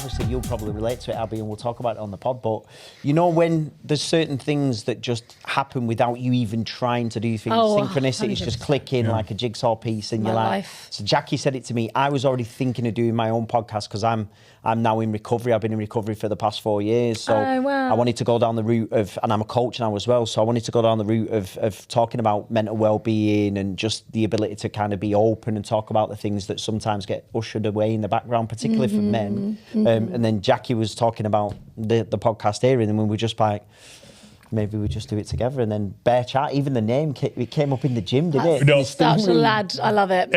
obviously you'll probably relate to it, Abi, and we'll talk about it on the pod, but you know when there's certain things that just happen without you even trying to do things, synchronicity is just clicking like a jigsaw piece in your life. So Jacky said it to me, I was already thinking of doing my own podcast because I'm now in recovery. I've been in recovery for the past 4 years. So I wanted to go down the route of, and I'm a coach now as well, so I wanted to go down the route of talking about mental well-being and just the ability to kind of be open and talk about the things that sometimes get ushered away in the background, particularly for men. And then Jacky was talking about the podcast here, and then we were just like, maybe we just do it together. And then Bear Chat, even the name, it came up in the gym, did it? No. Such a lad. I love it.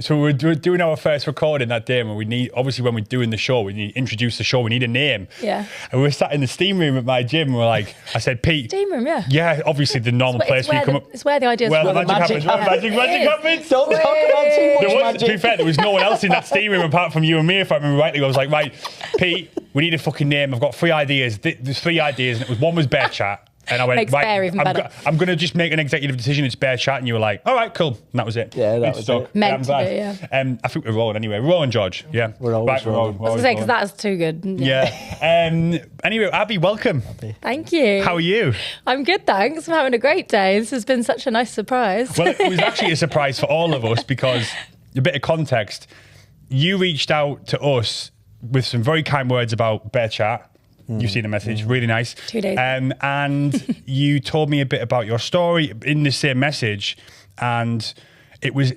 So we're doing our first recording that day, and we need, obviously when we're doing the show, we need to introduce the show, we need a name. Yeah. And we were sat in the steam room at my gym, and we're like, I said, Pete. Steam room, yeah. Yeah, obviously the normal place where you come up. It's where the ideas Where the magic happens. Magic happens. Don't talk about too much magic. To be fair, there was no one else in that steam room apart from you and me, if I remember rightly. I was like, right, Pete, we need a fucking name. I've got 3 ideas. There's 3 ideas. And one was Bear Chat. And I went, Makes Bear even better. I'm going to just make an executive decision. It's Bear Chat. And you were like, all right, cool. And that was it. Yeah, that was it. Meant to be, yeah. I think we're rolling anyway. We're rolling, George. Yeah. We're always rolling. I was going to say, because that's too good. Yeah. Anyway, Abi, welcome. Thank you. How are you? I'm good, thanks. I'm having a great day. This has been such a nice surprise. Well, it was actually a surprise for all of us because, a bit of context, you reached out to us with some very kind words about Bear Chat. You've seen the message, really nice. 2 days. And you told me a bit about your story in the same message, and it was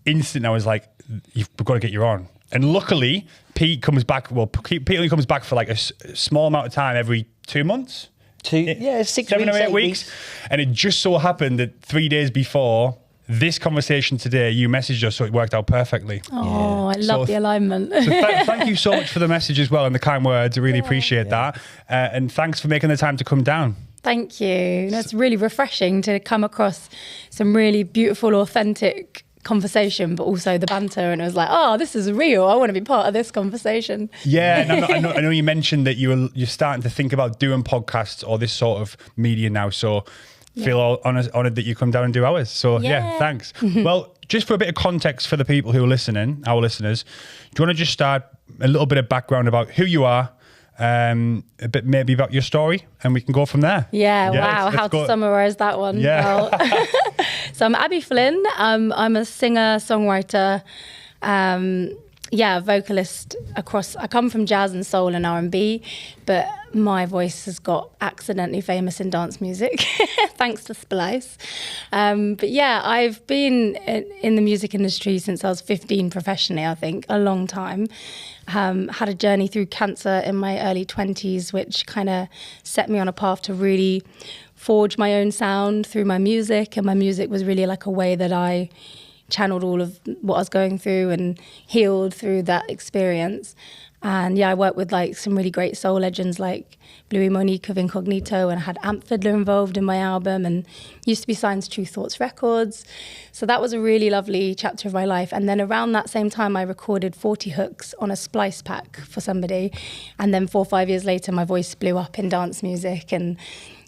instant. I was like, we've got to get you on. And luckily, Pete comes back. Well, Pete only comes back for like a small amount of time every 2 months. 6 7 weeks, or 8 weeks. And it just so happened that 3 days before this conversation today, you messaged us, so it worked out perfectly. Oh, I love the alignment. So thank you so much for the message as well and the kind words. I really appreciate that. And thanks for making the time to come down. Thank you. That's really refreshing to come across some really beautiful, authentic conversation, but also the banter. And it was like, oh, this is real. I want to be part of this conversation. Yeah, and I know you mentioned that you're starting to think about doing podcasts or this sort of media now. So feel honoured that you come down and do ours. So thanks. Well, just for a bit of context for the people who are listening, our listeners, do you want to just start a little bit of background about who you are, a bit maybe about your story, and we can go from there. Wow, how to summarise that one. Yeah. Well, so I'm Abi Flynn. I'm a singer, songwriter, vocalist across. I come from jazz and soul and R&B, but my voice has got accidentally famous in dance music, thanks to Splice. But yeah, I've been in the music industry since I was 15 professionally, I think, a long time. Had a journey through cancer in my early 20s, which kind of set me on a path to really forge my own sound through my music. And my music was really like a way that I channeled all of what I was going through and healed through that experience. And I worked with like some really great soul legends like Bluey Monique of Incognito, and I had Amp Fiddler involved in my album and used to be signed to True Thoughts Records. So that was a really lovely chapter of my life. And then around that same time, I recorded 40 hooks on a Splice pack for somebody. And then 4 or 5 years later, my voice blew up in dance music. And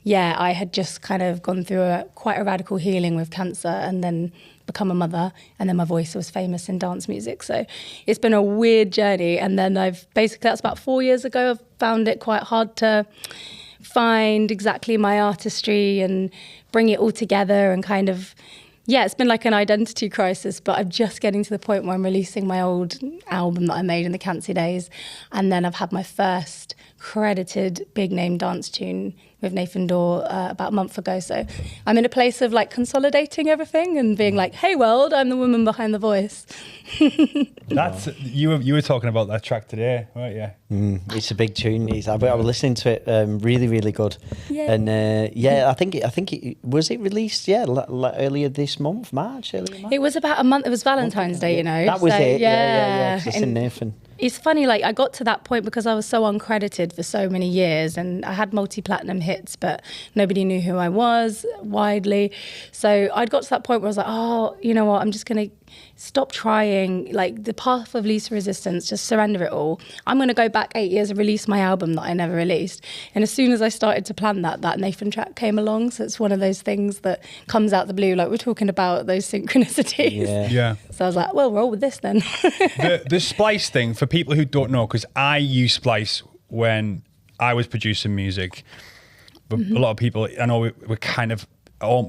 I had just kind of gone through quite a radical healing with cancer and then become a mother, and then my voice was famous in dance music. So it's been a weird journey. And then that's about 4 years ago, I've found it quite hard to find exactly my artistry and bring it all together and kind of, it's been like an identity crisis, but I'm just getting to the point where I'm releasing my old album that I made in the cancer days. And then I've had my first credited big name dance tune with Nathan Dawe about a month ago. So I'm in a place of like consolidating everything and being like, hey world, I'm the woman behind the voice. That's you were talking about that track today, weren't you? It's a big tune. I was listening to it, really, really good. Yeah. And I think it was released earlier this month, March. It was about a month. It was Valentine's Day, you know. That was it. Yeah. Just in Nathan. It's funny, like I got to that point because I was so uncredited for so many years, and I had multi-platinum hits, but nobody knew who I was widely. So I'd got to that point where I was like, oh, you know what, I'm just going to stop trying, like the path of least resistance, just surrender it all. I'm going to go back 8 years and release my album that I never released. And as soon as I started to plan that Nathan track came along. So it's one of those things that comes out the blue, like we're talking about those synchronicities. Yeah. So I was like, well, roll with this then. The Splice thing, for people who don't know, because I used Splice when I was producing music, but a lot of people, I know we're kind of,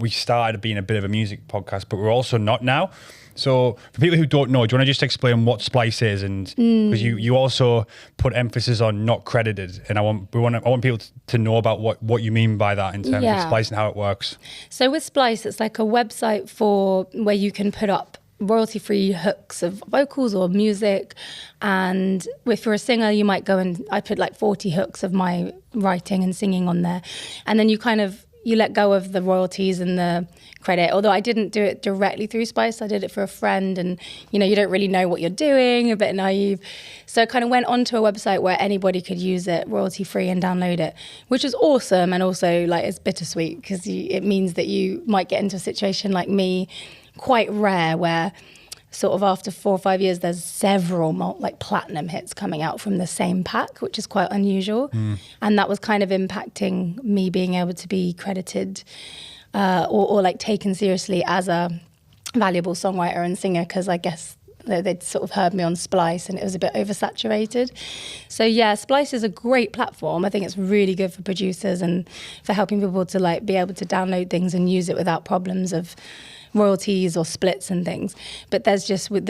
we started being a bit of a music podcast, but we're also not now. So for people who don't know, do you want to just explain what Splice is? And because you also put emphasis on not credited, and I want people to know about what you mean by that in terms of Splice and how it works. So with Splice, it's like a website for where you can put up royalty-free hooks of vocals or music, and if you're a singer, you might go and I put like 40 hooks of my writing and singing on there, and then you let go of the royalties and the credit. Although I didn't do it directly through Splice, I did it for a friend, and you don't really know what you're doing, a bit naive. So I kind of went onto a website where anybody could use it royalty free and download it, which is awesome, and also like it's bittersweet because it means that you might get into a situation like me, quite rare, where sort of after 4 or 5 years, there's several like platinum hits coming out from the same pack, which is quite unusual. And that was kind of impacting me being able to be credited or like taken seriously as a valuable songwriter and singer, because I guess they'd sort of heard me on Splice and it was a bit oversaturated. So yeah, Splice is a great platform. I think it's really good for producers and for helping people to like be able to download things and use it without problems of royalties or splits and things. But there's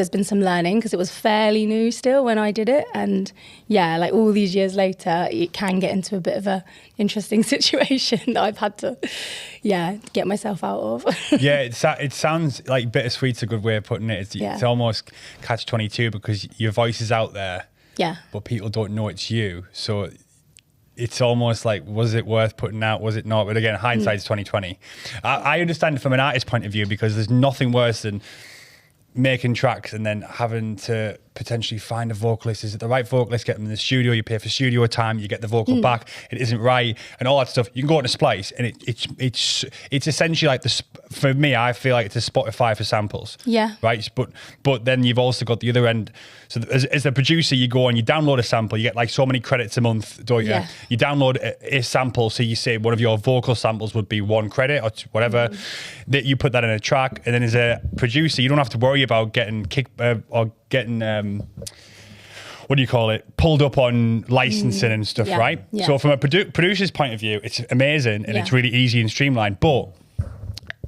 been some learning because it was fairly new still when I did it, and yeah, like all these years later it can get into a bit of a interesting situation that I've had to get myself out of. Yeah, it sounds like bittersweet's a good way of putting it. It's almost catch-22 because your voice is out there, but people don't know it's you, so it's almost like, was it worth putting out? Was it not? But again, hindsight's 2020. I understand it from an artist's point of view, because there's nothing worse than making tracks and then having to potentially find a vocalist. Is it the right vocalist? Get them in the studio. You pay for studio time. You get the vocal back. It isn't right, and all that stuff. You can go into Splice, and it's essentially like for me, I feel like it's a Spotify for samples. Yeah. Right. But then you've also got the other end. So as a producer, you go and you download a sample. You get like so many credits a month, don't you? Yeah. You download a sample. So you say one of your vocal samples would be 1 credit or whatever. That you put that in a track, and then as a producer, you don't have to worry about getting what do you call it, pulled up on licensing and stuff, right? Yeah. So from a producer's point of view, it's amazing and it's really easy and streamlined. But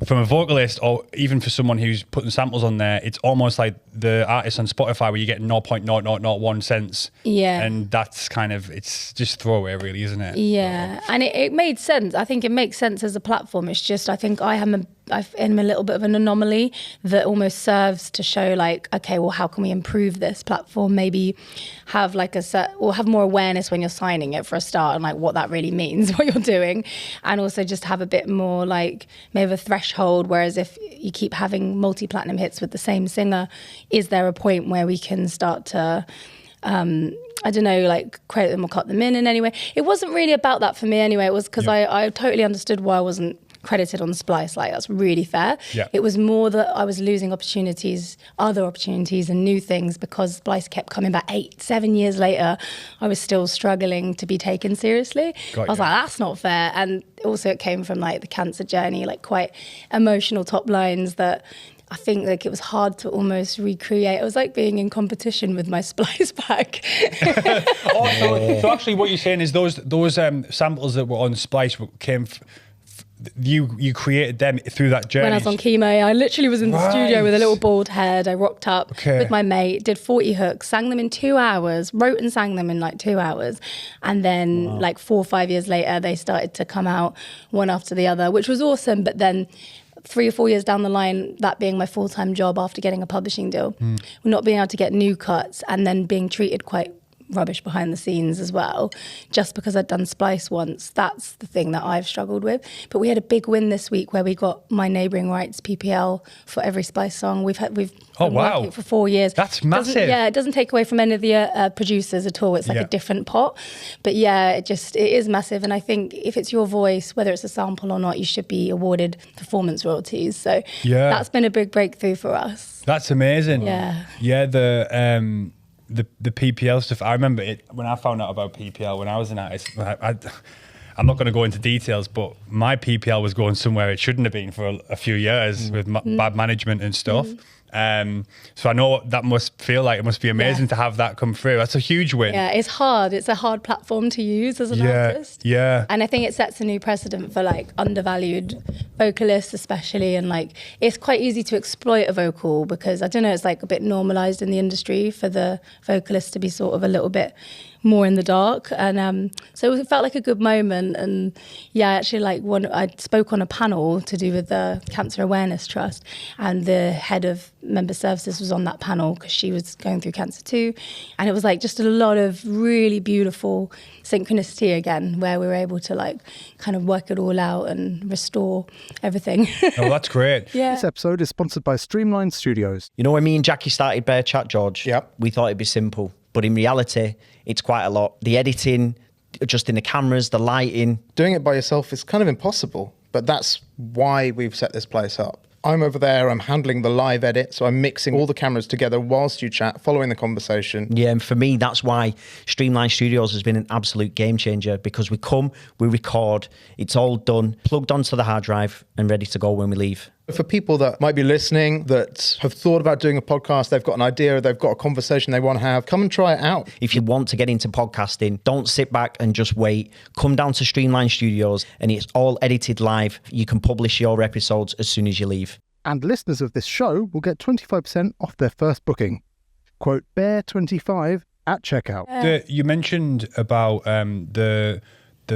from a vocalist, or even for someone who's putting samples on there, it's almost like the artist on Spotify where you get 0.0001 cents. Yeah. And that's kind of, it's just throwaway really, isn't it? Yeah. And it made sense. I think it makes sense as a platform. It's just, I think I'm a little bit of an anomaly that almost serves to show like, okay, well, how can we improve this platform? Maybe have like have more awareness when you're signing it for a start, and like what that really means, what you're doing. And also just have a bit more like maybe a threshold. Whereas if you keep having multi-platinum hits with the same singer, is there a point where we can start to, I don't know, like credit them or cut them in any way? It wasn't really about that for me anyway. It was because I totally understood why I wasn't credited on Splice. Like, that's really fair. Yeah. It was more that I was losing other opportunities and new things, because Splice kept coming back 8-7 years later. I was still struggling to be taken seriously. I was like, that's not fair. And also it came from like the cancer journey, like quite emotional top lines that I think like it was hard to almost recreate. It was like being in competition with my Splice pack. So actually what you're saying is those samples that were on Splice came you created them through that journey. When I was on Chemo, I literally was in the studio with a little bald head. I rocked up with my mate, did 40 hooks, sang them in 2 hours, wrote and sang them in like 2 hours. And then like 4 or 5 years later, they started to come out one after the other, which was awesome. But then 3 or 4 years down the line, that being my full-time job after getting a publishing deal, not being able to get new cuts, and then being treated quite rubbish behind the scenes as well, just because I'd done Splice once. That's the thing that I've struggled with. But we had a big win this week where we got my neighbouring rights PPL for every Splice song. We've been working for 4 years. That's massive. It doesn't take away from any of the producers at all. It's like a different pot. But yeah, it is massive. And I think if it's your voice, whether it's a sample or not, you should be awarded performance royalties. So that's been a big breakthrough for us. That's amazing. Yeah. Yeah, the PPL stuff. I remember it when I found out about PPL when I was an artist. I'm not going to go into details, but my PPL was going somewhere it shouldn't have been for a few years with bad management and stuff. So I know what that must feel like. It must be amazing to have that come through. That's a huge win. Yeah, it's hard. It's a hard platform to use as an artist. Yeah. And I think it sets a new precedent for like undervalued vocalists especially. And like, it's quite easy to exploit a vocal because I don't know, it's like a bit normalized in the industry for the vocalist to be sort of a little bit more in the dark. And so it felt like a good moment. And yeah, actually I spoke on a panel to do with the Cancer Awareness Trust, and the head of member services was on that panel because she was going through cancer too. And it was like just a lot of really beautiful synchronicity again, where we were able to like kind of work it all out and restore everything. Oh, that's great. Yeah. This episode is sponsored by Streamline Studios. You know, when me and Jacky started Bear Chat, George, Yep. we thought it'd be simple. But in reality, it's quite a lot. The editing, adjusting the cameras, the lighting. Doing it by yourself is kind of impossible, but that's why we've set this place up. I'm over there, I'm handling the live edit, so I'm mixing all the cameras together whilst you chat, following the conversation. Yeah, and for me, that's why Streamline Studios has been an absolute game changer, because we come, we record, it's all done, plugged onto the hard drive and ready to go when we leave. For people that might be listening, that have thought about doing a podcast, they've got an idea, they've got a conversation they want to have, come and try it out. If you want to get into podcasting, don't sit back and just wait. Come down to Streamline Studios and it's all edited live. You can publish your episodes as soon as you leave. And listeners of this show will get 25% off their first booking. Quote Bear25 at checkout. You mentioned about the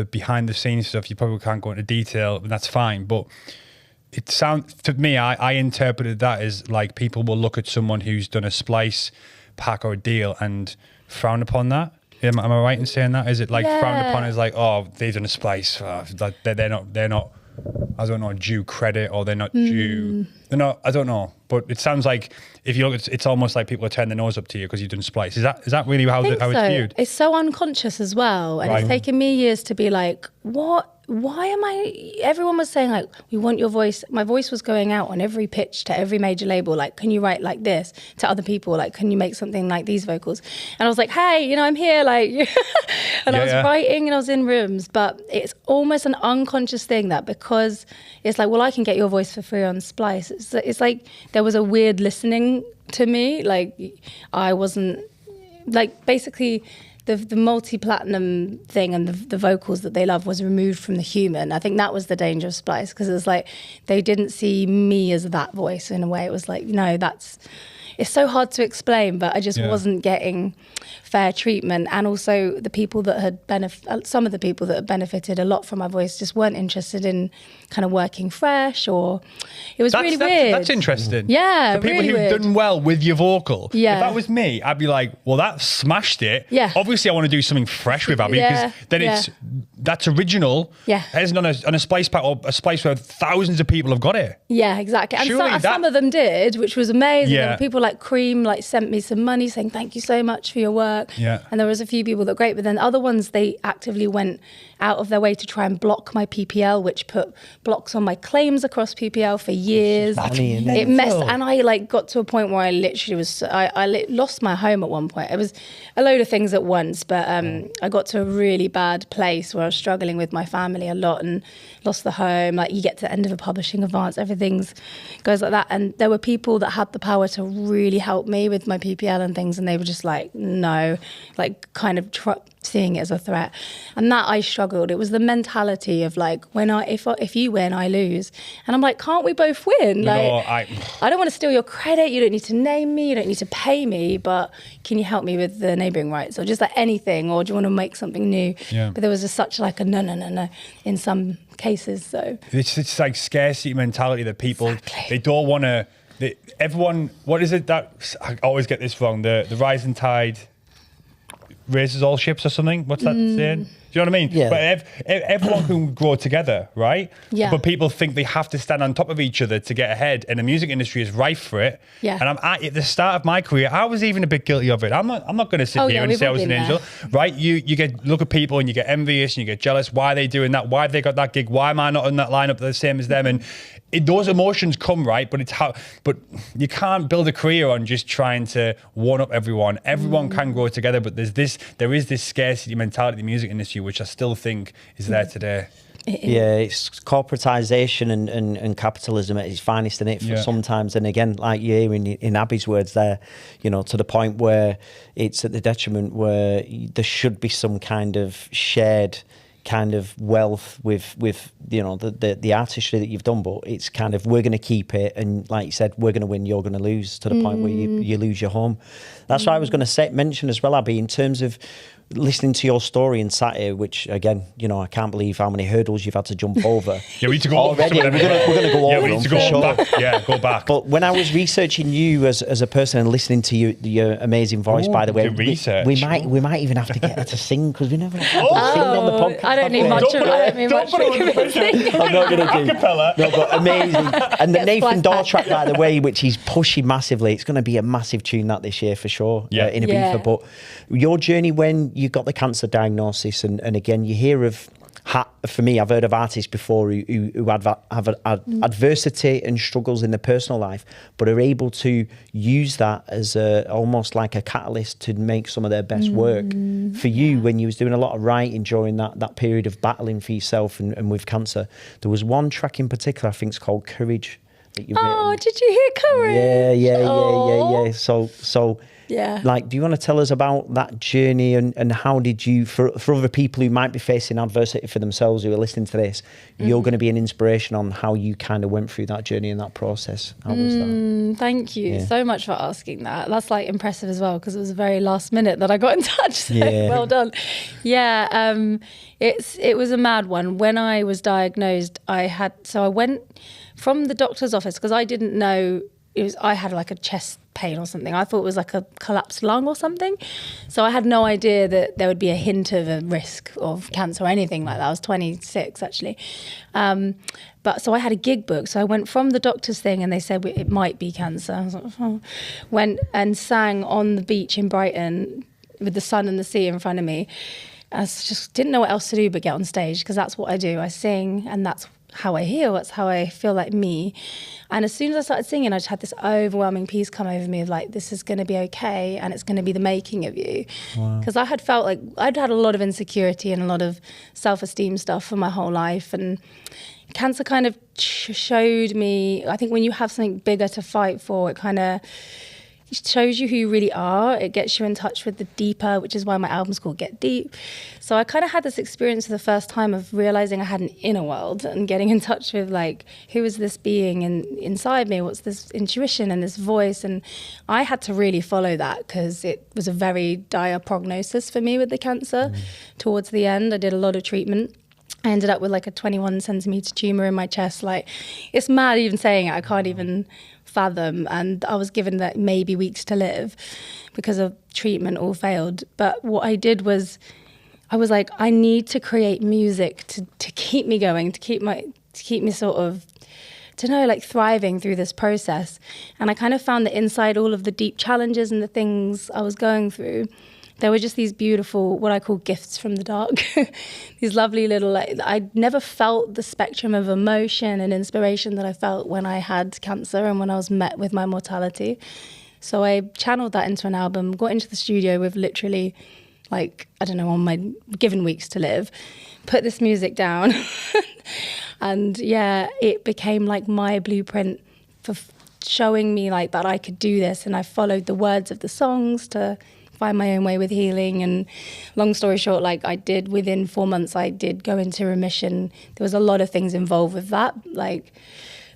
behind the scenes stuff. You probably can't go into detail, and that's fine. But it sounds, to me, I interpreted that as like people will look at someone who's done a Splice pack or a deal and frown upon that. Am I right in saying that? Is it like frowned upon as like, oh, they've done a Splice, they're not, I don't know, due credit, or they're not due. They're not. I don't know, but it sounds like if you look, it's almost like people are turning their nose up to you because you've done Splice. Is that really how it's viewed? It's so unconscious as well, and it's taken me years to be like, what? Why am I? Everyone was saying like, we want your voice. My voice was going out on every pitch to every major label. Like, can you write like this? To other people, like, can you make something like these vocals? And I was like, hey, I'm here, like, and I was writing and I was in rooms. But it's almost an unconscious thing that because it's like, well, I can get your voice for free on Splice. It's like there was a weird listening to me. Like I wasn't like basically. The multi-platinum thing and the vocals that they love was removed from the human. I think that was the danger of Splice, because it was like they didn't see me as that voice in a way. It was like, it's so hard to explain, but I just wasn't getting fair treatment. And also the people that had some of the people that had benefited a lot from my voice just weren't interested in kind of working fresh, or it was really weird. That's interesting. Yeah, for people really who've weird. done well with your vocal. Yeah. If that was me, I'd be like, well, that smashed it. Yeah. Obviously, I want to do something fresh with Abi, because then that's original. Yeah. It isn't on a Splice pack or a Splice where thousands of people have got it. Yeah, exactly. And some of them did, which was amazing. Yeah. And people like Cream sent me some money saying thank you so much for your work. Yeah. And there was a few people that were great, but then other ones, they actively went out of their way to try and block my PPL, which put blocks on my claims across PPL for years. It messed, and I got to a point where I literally was, I lost my home at one point. It was a load of things at once, but I got to a really bad place where I was struggling with my family a lot and lost the home. Like you get to the end of a publishing advance, everything's goes like that. And there were people that had the power to really help me with my PPL and things, and they were just like, no, like kind of seeing it as a threat. And that I struggled. It was the mentality of like, if you win, I lose. And I'm like, can't we both win? I don't want to steal your credit. You don't need to name me. You don't need to pay me. But can you help me with the neighbouring rights, or just like anything? Or do you want to make something new? Yeah. But there was just such like a no in some cases. So it's like scarcity mentality that people they don't want to. Everyone, what is it that I always get this wrong? The rising tide raises all ships or something. What's that saying? Do you know what I mean? Yeah. But everyone can grow together, right? Yeah. But people think they have to stand on top of each other to get ahead, and the music industry is rife for it. Yeah. And at the start of my career, I was even a bit guilty of it. I'm not going to sit here and say I was an angel, right? You look at people and you get envious and you get jealous. Why are they doing that? Why have they got that gig? Why am I not in that lineup the same as them? And those emotions come, right? But you can't build a career on just trying to one up everyone. Everyone can grow together, but there is this scarcity mentality in the music industry, which I still think is there today. Yeah, it's corporatization and capitalism at its finest in it for sometimes. And again, like you hear in Abi's words there, you know, to the point where it's at the detriment where there should be some kind of shared kind of wealth with you know the artistry that you've done, but it's kind of we're going to keep it, and like you said, we're going to win, you're going to lose, to the point where you lose your home. That's what I was going to mention as well, Abi, in terms of listening to your story and sat here, which again, you know, I can't believe how many hurdles you've had to jump over. Yeah, we need to go already. We're going to go over. We need to go back. Yeah, go back. But when I was researching you as a person and listening to your amazing voice, by the way, we might even have to get her to sing, because we never sing on the podcast. I don't need much of it. I'm not going to do accapella. No, but amazing. And the Nathan Dawe track, by the way, which he's pushing massively, it's going to be a massive tune that this year for sure. In Ibiza. But your journey when you got the cancer diagnosis, and again, you hear of, for me, I've heard of artists before who have adversity and struggles in their personal life, but are able to use that as almost like a catalyst to make some of their best work. For you, when you was doing a lot of writing during that period of battling for yourself and with cancer, there was one track in particular, I think it's called Courage. That you've written. Did you hear Courage? Yeah. So like, do you want to tell us about that journey, and how did you, for other people who might be facing adversity for themselves who are listening to this, you're going to be an inspiration on how you kind of went through that journey and that process. How was that? Thank you so much for asking that. That's like impressive as well, because it was very last minute that I got in touch. So well done. Yeah, it was a mad one. When I was diagnosed, I went from the doctor's office, because I didn't know I had like a chest pain or something. I thought it was like a collapsed lung or something. So I had no idea that there would be a hint of a risk of cancer or anything like that. I was 26 actually. But so I had a gig book. So I went from the doctor's thing and they said it might be cancer. I was like, oh. Went and sang on the beach in Brighton with the sun and the sea in front of me. I just didn't know what else to do but get on stage, because that's what I do. I sing, and that's how I heal. That's how I feel like me. And as soon as I started singing, I just had this overwhelming peace come over me of like, this is going to be okay, and it's going to be the making of you. Because I had felt like I'd had a lot of insecurity and a lot of self-esteem stuff for my whole life, and cancer kind of showed me, I think when you have something bigger to fight for, it kind of shows you who you really are. It gets you in touch with the deeper, which is why my album's called Get Deep. So I kind of had this experience for the first time of realizing I had an inner world and getting in touch with like, who is this being inside me? What's this intuition and this voice? And I had to really follow that, because it was a very dire prognosis for me with the cancer. Towards the end, I did a lot of treatment. I ended up with like a 21 centimeter tumor in my chest. Like, it's mad even saying it. I can't even fathom. And I was given that maybe weeks to live because of treatment all failed. But what I did was, I was like, I need to create music to keep me going, to keep me sort of, to know, like, thriving through this process. And I kind of found that inside all of the deep challenges and the things I was going through, there were just these beautiful, what I call gifts from the dark. These lovely little, like, I never felt the spectrum of emotion and inspiration that I felt when I had cancer and when I was met with my mortality. So I channeled that into an album, got into the studio with literally, like, I don't know, on my given weeks to live, put this music down. And yeah, it became like my blueprint for showing me like that I could do this. And I followed the words of the songs to find my own way with healing. And long story short, like, I did, within 4 months, I did go into remission. There was a lot of things involved with that. Like,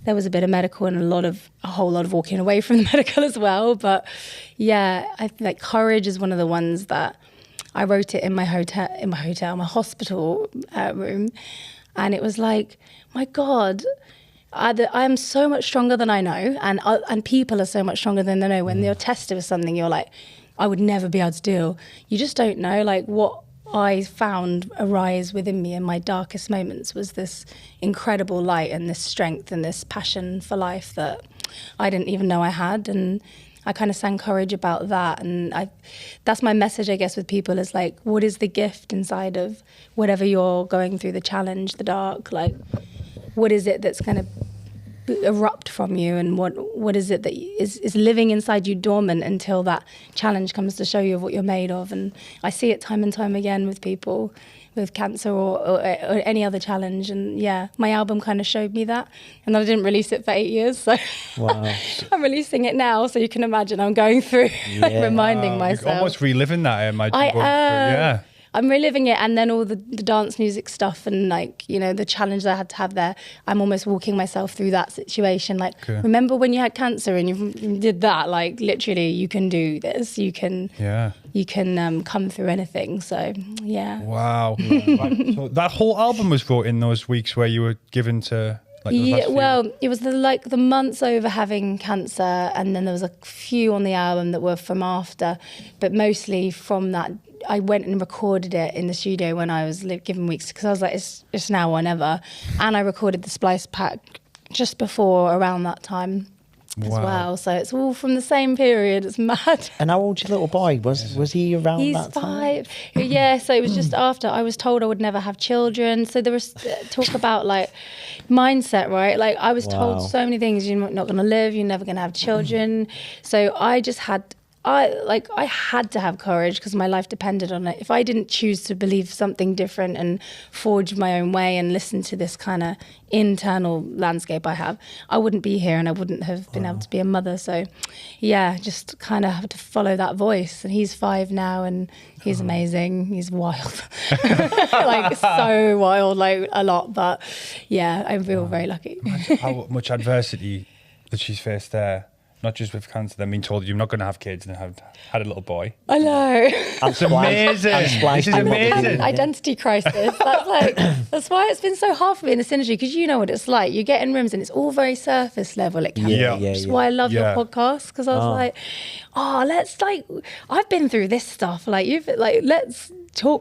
there was a bit of medical and a whole lot of walking away from the medical as well. But yeah, I think like Courage is one of the ones that I wrote it in my hospital room. And it was like, my God, I am so much stronger than I know. And people are so much stronger than they know. When you're tested with something, you're like, I would never be able to deal. You just don't know. Like, what I found arise within me in my darkest moments was this incredible light and this strength and this passion for life that I didn't even know I had. And I kind of sang Courage about that. And that's my message, I guess, with people, is like, what is the gift inside of whatever you're going through, the challenge, the dark? Like, what is it that's going to erupt from you, and what is it that is living inside you dormant until that challenge comes to show you what you're made of. And I see it time and time again with people with cancer or any other challenge. And yeah, my album kind of showed me that, and I didn't release it for 8 years, so wow. I'm releasing it now, so you can imagine I'm going through like reminding myself. You're almost reliving that, I imagine. I'm reliving it, and then all the dance music stuff and like, you know, the challenge that I had to have there, I'm almost walking myself through that situation. Like, remember when you had cancer and you did that? Like, literally, you can do this. You can come through anything. So, yeah. Wow. Right. So that whole album was wrote in those weeks where you were given to... it was the months over having cancer, and then there was a few on the album that were from after, but mostly from that. I went and recorded it in the studio when I was given weeks, because I was like, it's now or never. And I recorded the Splice pack just before, around that time as well. So it's all from the same period. It's mad. And how old's your little boy? Was he around He's that time? 5. Yeah, so it was just after. I was told I would never have children. So there was talk about like mindset, right? Like I was told so many things. You're not going to live. You're never going to have children. So I just had... I had to have courage because my life depended on it. If I didn't choose to believe something different and forge my own way and listen to this kind of internal landscape I have, I wouldn't be here and I wouldn't have been able to be a mother. So yeah, just kind of have to follow that voice. And he's 5 now and he's amazing. He's wild. Like so wild, like a lot. But yeah, I feel very lucky. How much adversity that she's faced there. Not just with cancer, then being told you're not going to have kids and have had a little boy. I know. It's amazing. This is amazing. Identity crisis. That's why it's been so hard for me in this industry, because you know what it's like. You get in rooms and it's all very surface level. It can be. That's why I love your podcast, because I was I've been through this stuff. Let's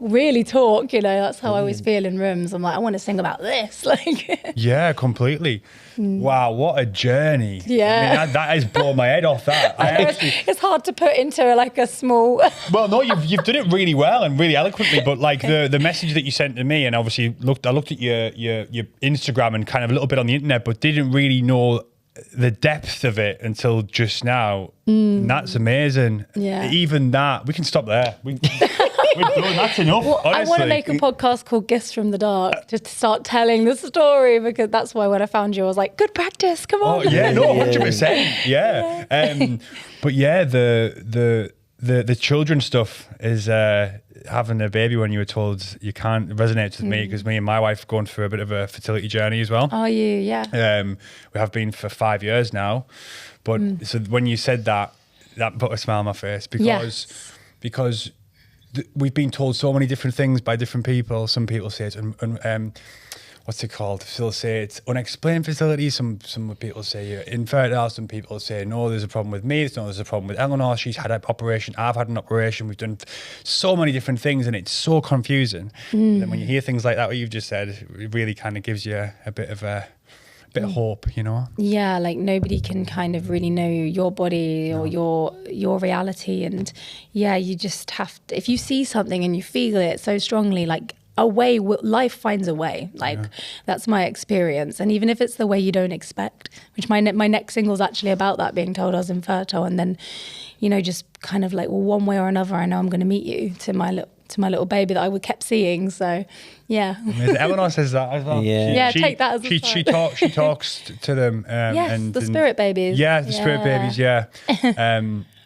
really talk, you know. That's how I always feel in rooms. I'm like, I want to sing about this. Yeah, completely. Wow, what a journey. Yeah. I mean, that has blown my head off that. It's hard to put into like a small... Well, no, you've done it really well and really eloquently, but like the message that you sent to me, and obviously I looked at your Instagram and kind of a little bit on the internet, but didn't really know the depth of it until just now. And that's amazing. Yeah. Even that, we can stop there. We're done. That's enough. Well, honestly. I want to make a podcast called Gifts from the Dark, just to start telling the story, because that's why when I found you, I was like, good practice. Come on. Oh yeah, no, 100%. Yeah. But yeah, the children stuff is having a baby when you were told you can't resonates with me, because me and my wife are going through a bit of a fertility journey as well. Are you? Yeah. We have been for 5 years now, but so when you said that put a smile on my face, because we've been told so many different things by different people. Some people say it's what's it called? They'll say it's unexplained fertility. Some people say you're infertile. Some people say, no, there's a problem with me. There's a problem with Eleanor. She's had an operation. I've had an operation. We've done so many different things, and it's so confusing. And then when you hear things like that, what you've just said, it really kind of gives you a bit of hope, you know? Yeah, like nobody can kind of really know your body or your reality. And yeah, you just have to, if you see something and you feel it so strongly, like life finds a way. That's my experience. And even if it's the way you don't expect, which my next single's actually about that, being told I was infertile, and then, you know, just kind of like, well, one way or another, I know I'm going to meet you, to my little baby that I kept seeing. So yeah. Eleanor says that as well. Take that as a sign. She talks to them. Yes, the spirit babies. Yeah, the spirit babies, yeah.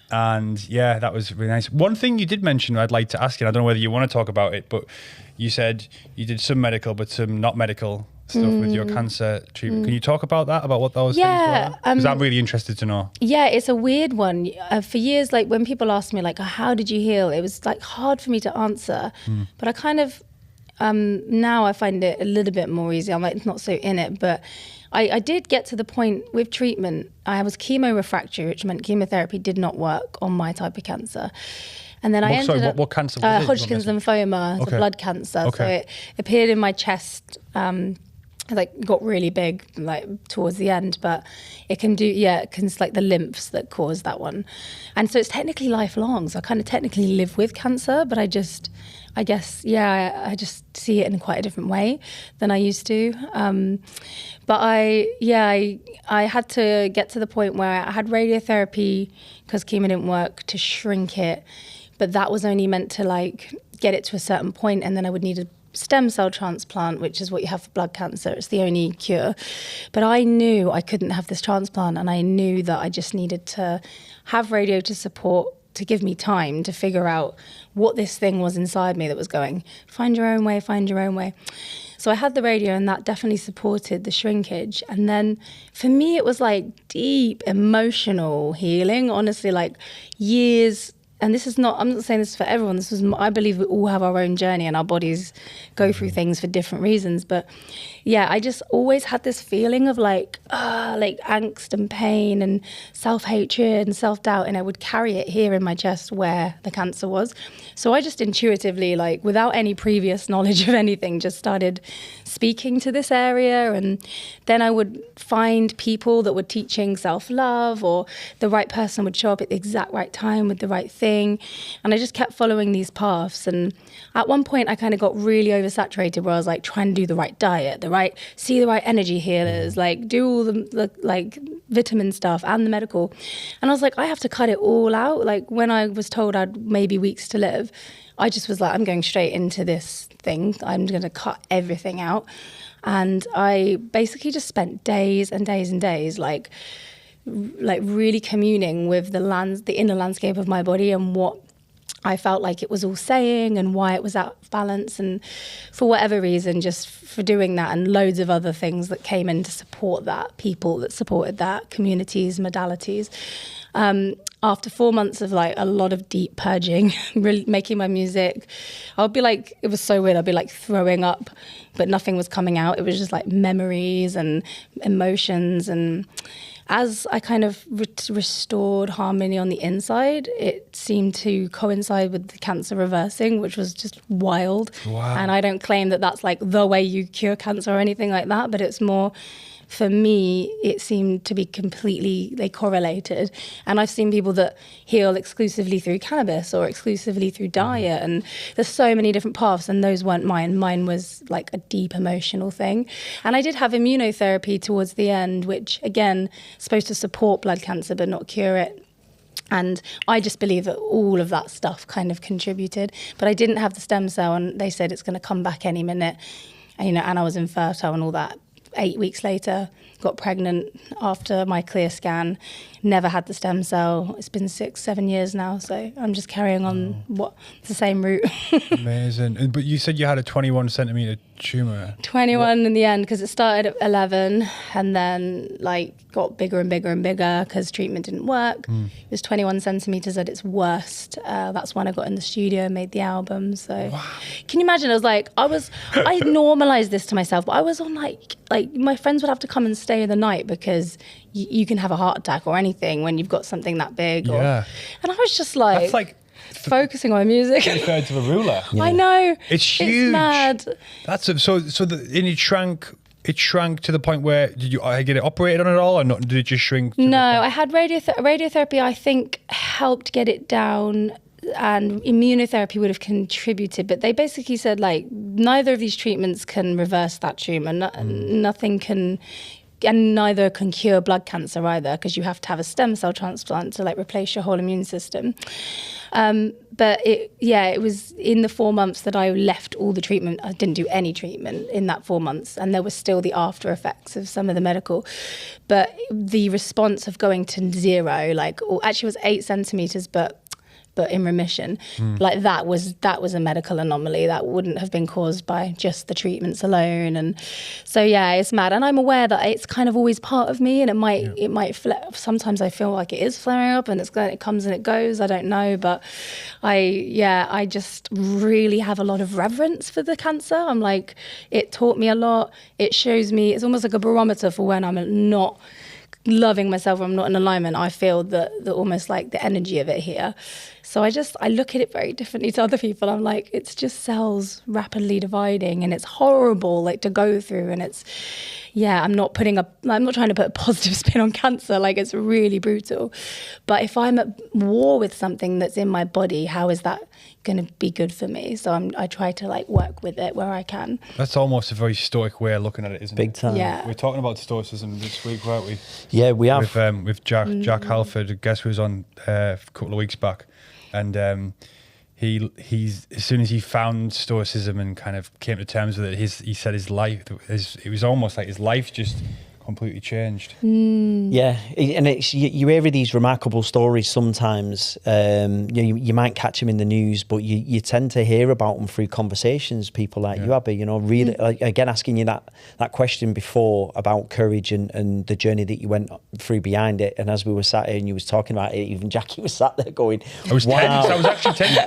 And yeah, that was really nice. One thing you did mention I'd like to ask you, I don't know whether you want to talk about it, but you said you did some medical but some not medical stuff with your cancer treatment. Can you talk about that, about what those things were? Because I'm really interested to know. Yeah, it's a weird one. For years, like when people ask me like, how did you heal? It was like hard for me to answer, but I kind of, now I find it a little bit more easy. I'm like not so in it, but I did get to the point with treatment. I was chemo refractory, which meant chemotherapy did not work on my type of cancer. And then what cancer was it? Hodgkin's lymphoma, it's a blood cancer. Okay. So it appeared in my chest like got really big like towards the end, but it's like the lymphs that cause that one. And so it's technically lifelong. So I kind of technically live with cancer, but I just see it in quite a different way than I used to. But I had to get to the point where I had radiotherapy because chemo didn't work to shrink it, but that was only meant to like get it to a certain point, and then I would need a stem cell transplant, which is what you have for blood cancer. It's the only cure. But I knew I couldn't have this transplant, and I knew that I just needed to have radio to give me time to figure out what this thing was inside me that was going, find your own way, find your own way. So I had the radio, and that definitely supported the shrinkage. And then for me, it was like deep emotional healing, honestly, like years. And I'm not saying this for everyone. I believe we all have our own journey, and our bodies go through things for different reasons. But yeah, I just always had this feeling of like angst and pain and self-hatred and self-doubt, and I would carry it here in my chest where the cancer was. So I just intuitively, like without any previous knowledge of anything, just started speaking to this area. And then I would find people that were teaching self-love, or the right person would show up at the exact right time with the right thing. And I just kept following these paths. And at one point I kind of got really oversaturated, where I was like trying to do the right diet, see the right energy healers, like do all the like vitamin stuff and the medical. And I was like, I have to cut it all out. Like when I was told I'd maybe weeks to live, I just was like, I'm going straight into this thing. I'm going to cut everything out. And I basically just spent days and days and days like really communing with the inner landscape of my body, and what I felt like it was all saying, and why it was out of balance. And for whatever reason, just for doing that, and loads of other things that came in to support that, people that supported that, communities, modalities. After 4 months of like a lot of deep purging, really making my music, I'll be like, it was so weird, I'd be like throwing up, but nothing was coming out. It was just like memories and emotions. And as I kind of restored harmony on the inside, it seemed to coincide with the cancer reversing, which was just wild. Wow. And I don't claim that that's like the way you cure cancer or anything like that, but it's more, for me, it seemed to be completely correlated. And I've seen people that heal exclusively through cannabis or exclusively through diet. And there's so many different paths, and those weren't mine. Mine was like a deep emotional thing. And I did have immunotherapy towards the end, which again, is supposed to support blood cancer but not cure it. And I just believe that all of that stuff kind of contributed. But I didn't have the stem cell, and they said it's going to come back any minute. And I was infertile and all that. 8 weeks later, got pregnant after my clear scan, never had the stem cell. It's been 6-7 years now, so I'm just carrying on the same route. Amazing. But you said you had a 21 centimeter tumor. 21 in the end, because it started at 11 and then like got bigger and bigger and bigger because treatment didn't work. It was 21 centimeters at its worst. That's when I got in the studio and made the album. So Can you imagine? I normalized this to myself, but I was on like my friends would have to come and stay the night because you can have a heart attack or anything when you've got something that big. And I was just like, that's like focusing on my music. 2/3 of a ruler. Yeah. I know. It's huge. It's mad. And it shrank to the point where, did you get it operated on at all, or not? Did it just shrink? No, I had radiotherapy. I think helped get it down, and immunotherapy would have contributed. But they basically said like neither of these treatments can reverse that tumor. Nothing can. And neither can cure blood cancer either, because you have to have a stem cell transplant to like replace your whole immune system. But it was in the 4 months that I left all the treatment. I didn't do any treatment in that 4 months, and there was still the after effects of some of the medical. But the response of going to zero, actually it was 8 centimeters, but in remission, like that was a medical anomaly that wouldn't have been caused by just the treatments alone. And so it's mad, and I'm aware that it's kind of always part of me, and it might sometimes I feel like it is flaring up, and it comes and it goes, I don't know, but I just really have a lot of reverence for the cancer. I'm like, it taught me a lot. It shows me, it's almost like a barometer for when I'm not loving myself, I'm not in alignment, I feel the almost like the energy of it here. So I look at it very differently to other people. I'm like, it's just cells rapidly dividing, and it's horrible like to go through, and it's, I'm not trying to put a positive spin on cancer, like it's really brutal. But if I'm at war with something that's in my body, how is that going to be good for me? So I try to like work with it where I can. That's almost a very stoic way of looking at it, isn't it? Big time. Yeah. We're talking about stoicism this week, weren't we? Yeah, we have. With Jack Halford, a guest who was on a couple of weeks back. And he's as soon as he found stoicism and kind of came to terms with it, he said his life, it was almost like his life just completely changed. Yeah, and it's you hear these remarkable stories sometimes. You might catch them in the news, but you tend to hear about them through conversations. People like you, Abi, really, like, again, asking you that question before about courage and the journey that you went through behind it. And as we were sat here and you was talking about it, even Jackie was sat there going, I was tense. I was actually tense.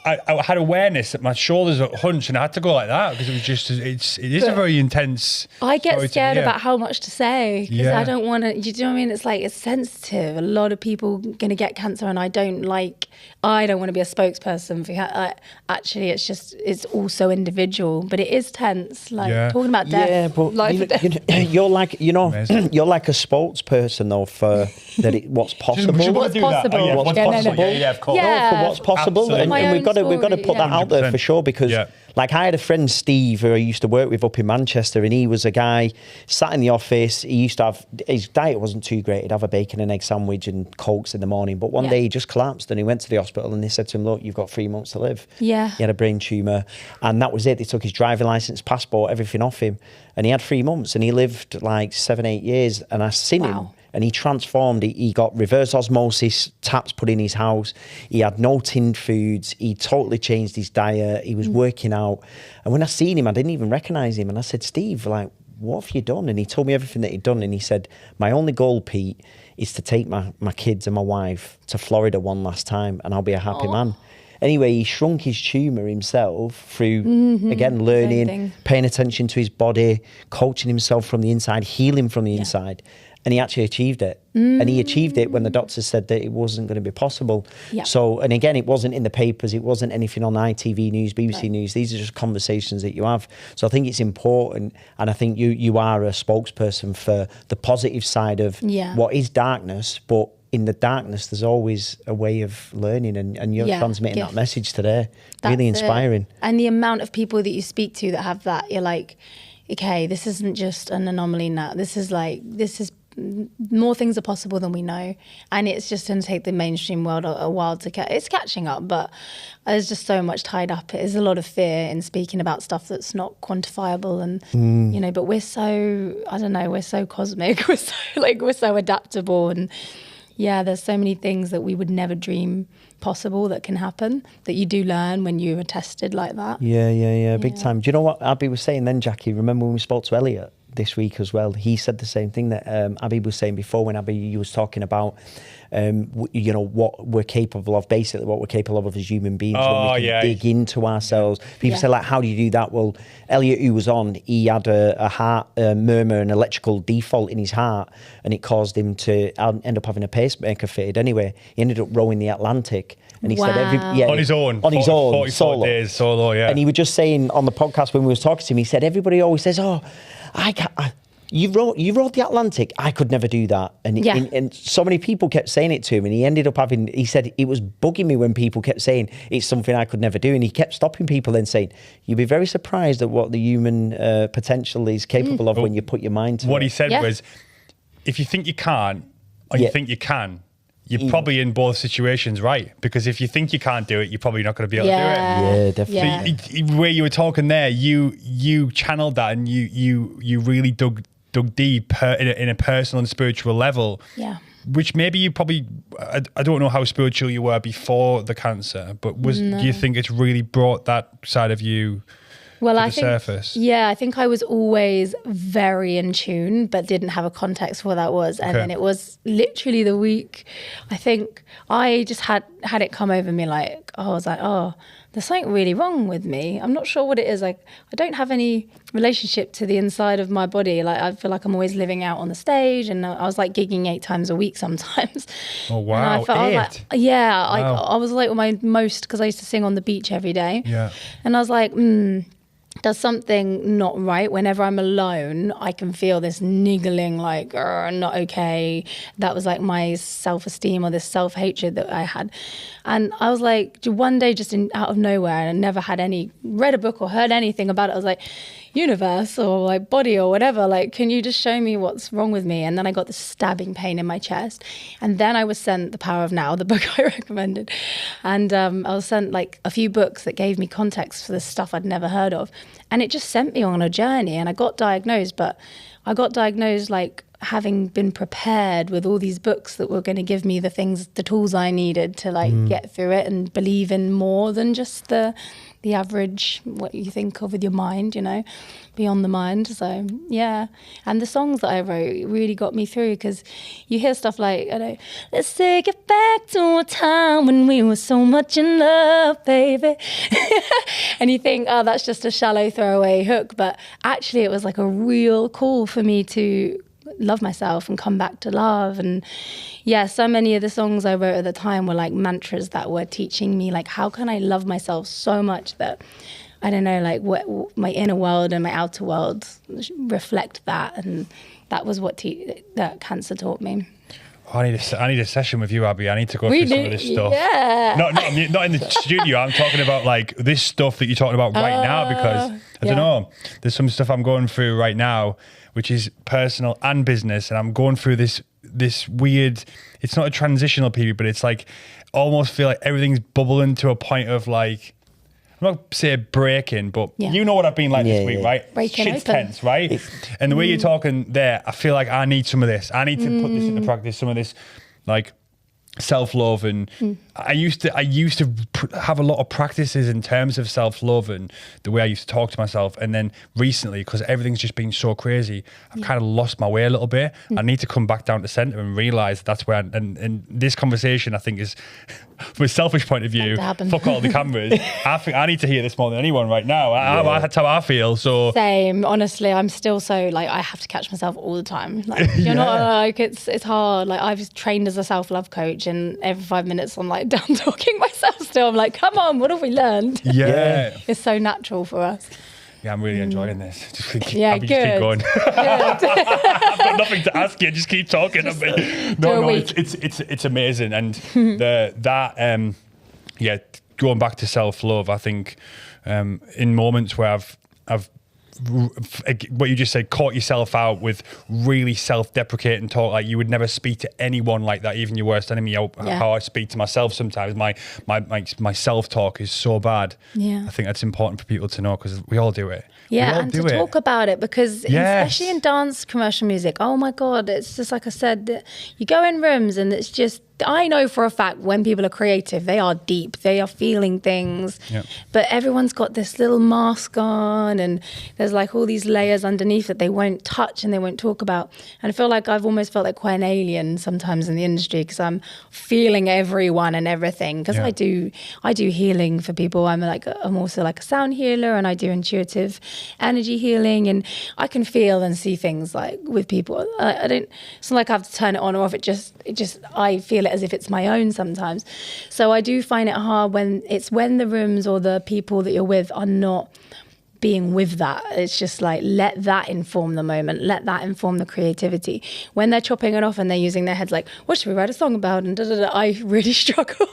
I had awareness that my shoulders were hunched, and I had to go like that because it was just, it is a very intense. I get scared about how much to say because I don't want to, you know what I mean? It's like, it's sensitive. A lot of people going to get cancer, and I don't want to be a spokesperson for actually, it's also individual, but it is tense. Like talking about death. Yeah, but you're like, you're like a spokesperson though for what's possible. What's possible? What's possible? Yeah, of course. For what's possible, and we've got to put that out there for sure, because like I had a friend, Steve, who I used to work with up in Manchester, and he was a guy sat in the office. He used to have, his diet wasn't too great. He'd have a bacon and egg sandwich and Cokes in the morning, but one day he just collapsed, and he went to the hospital, and they said to him, look, you've got 3 months to live. Yeah. He had a brain tumour, and that was it. They took his driving licence, passport, everything off him, and he had 3 months, and he lived like 7-8 years, and I seen him. And he transformed. He got reverse osmosis taps put in his house. He had no tinned foods. He totally changed his diet. He was working out. And when I seen him, I didn't even recognise him. And I said, Steve, like, what have you done? And he told me everything that he'd done. And he said, my only goal, Pete, is to take my kids and my wife to Florida one last time, and I'll be a happy man. Anyway, he shrunk his tumour himself through, again, learning, paying attention to his body, coaching himself from the inside, healing from the inside. And he actually achieved it. And he achieved it when the doctors said that it wasn't going to be possible. Yeah. So, and again, it wasn't in the papers. It wasn't anything on ITV News, BBC News. These are just conversations that you have. So I think it's important. And I think you are a spokesperson for the positive side of what is darkness. But in the darkness, there's always a way of learning. And you're transmitting that message today. Really inspiring. And the amount of people that you speak to that have that, you're like, okay, this isn't just an anomaly now. This is more things are possible than we know, and it's just going to take the mainstream world a while to it's catching up, but there's just so much tied up. There's a lot of fear in speaking about stuff that's not quantifiable, and but we're so, I don't know, we're so cosmic, we're so adaptable, and there's so many things that we would never dream possible that can happen, that you do learn when you are tested like that. Big time. Do you know what Abi was saying then, Jackie? Remember when we spoke to Elliot this week as well? He said the same thing that Abi was saying before, when Abi, you was talking about what we're capable of, basically what we're capable of as human beings when we can dig into ourselves. People say, like, how do you do that? Well, Elliot, who was on, he had a heart murmur, an electrical default in his heart, and it caused him to end up having a pacemaker fitted. Anyway, he ended up rowing the Atlantic. And he said, on his own, 44 days solo, And he was just saying on the podcast when we was talking to him, he said, everybody always says, you rode the Atlantic. I could never do that. And so many people kept saying it to him, and he ended up he said, it was bugging me when people kept saying it's something I could never do. And he kept stopping people and saying, you'll be very surprised at what the human potential is capable of when you put your mind to it. What he said was, if you think you can't, or you think you can, you're probably in both situations right, because if you think you can't do it, you're probably not going to be able to do it. Yeah, definitely. So, where you were talking there, you channeled that, and you really dug deep in a personal and spiritual level. Yeah. Which maybe you probably, I don't know how spiritual you were before the cancer, but do you think it's really brought that side of you to the surface? Yeah, I think I was always very in tune, but didn't have a context for what that was. And then it was literally the week, I think I just had it come over me like, I was like, there's something really wrong with me. I'm not sure what it is. Like, I don't have any relationship to the inside of my body. Like, I feel like I'm always living out on the stage, and I was like gigging 8 times a week sometimes. Oh, wow. I was like my most, because I used to sing on the beach every day. Yeah. And I was like, does something not right? Whenever I'm alone, I can feel this niggling, like, not okay. That was like my self-esteem or this self-hatred that I had. And I was like, one day, just out of nowhere, and I never had read a book or heard anything about it. I was like, universe or like body or whatever, like, can you just show me what's wrong with me? And then I got this stabbing pain in my chest. And then I was sent The Power of Now, the book I recommended. And I was sent like a few books that gave me context for this stuff I'd never heard of. And it just sent me on a journey, and I got diagnosed, but I got diagnosed like having been prepared with all these books that were going to give me the tools I needed to like get through it and believe in more than just the average, what you think of with your mind, beyond the mind. So yeah, and the songs that I wrote really got me through, because you hear stuff like, let's take it back to a time when we were so much in love, baby. And you think, oh, that's just a shallow throwaway hook, but actually it was like a real call for me to love myself and come back to love. And yeah, so many of the songs I wrote at the time were like mantras that were teaching me, like, how can I love myself so much that, I don't know, like what my inner world and my outer world reflect that. And that was what that cancer taught me. Oh, I need a session with you, Abi. I need to go through some of this stuff. Yeah. Not in the studio. I'm talking about like this stuff that you're talking about right now, because I don't know. There's some stuff I'm going through right now, which is personal and business, and I'm going through this weird. It's not a transitional period, but it's like almost feel like everything's bubbling to a point of like, I'm not saying breaking, but you know what I've been like this week, right? Breaking Shit's open. tense, right? And the way you're talking there, I feel like I need some of this. I need to put this into practice, some of this like self-love. And I used to have a lot of practices in terms of self-love and the way I used to talk to myself. And then recently, because everything's just been so crazy, I've kind of lost my way a little bit. I need to come back down to center and realize that's where, and this conversation, I think, is from a selfish point of view, fuck all the cameras. I think I need to hear this more than anyone right now. That's how I feel. So same, honestly, I'm still so like, I have to catch myself all the time. Like, you're not like, it's hard. Like, I've trained as a self-love coach, and every 5 minutes I'm like done talking myself still. I'm like, come on, what have we learned? Yeah. It's so natural for us. Yeah, I'm really enjoying this. Good. Just keep going. I've got nothing to ask you. Just keep talking. It's amazing. And going back to self-love, I think in moments where I've what you just said, caught yourself out with really self-deprecating talk, like you would never speak to anyone like that, even your worst enemy. How I speak to myself sometimes, my self-talk is so bad. I think that's important for people to know, because we all do it. And to talk about it, because especially in dance commercial music, oh my God, it's just like I said, you go in rooms and it's just, I know for a fact when people are creative, they are deep, they are feeling things, but everyone's got this little mask on, and there's like all these layers underneath that they won't touch and they won't talk about. And I feel like I've almost felt like quite an alien sometimes in the industry, because I'm feeling everyone and everything, because I do healing for people. I'm also like a sound healer, and I do intuitive energy healing, and I can feel and see things like with people. It's not like I have to turn it on or off. I feel it as if it's my own sometimes. So I do find it hard when the rooms or the people that you're with are not being with that. It's just like, let that inform the moment, let that inform the creativity. When they're chopping it off and they're using their heads like, what should we write a song about? And I really struggle.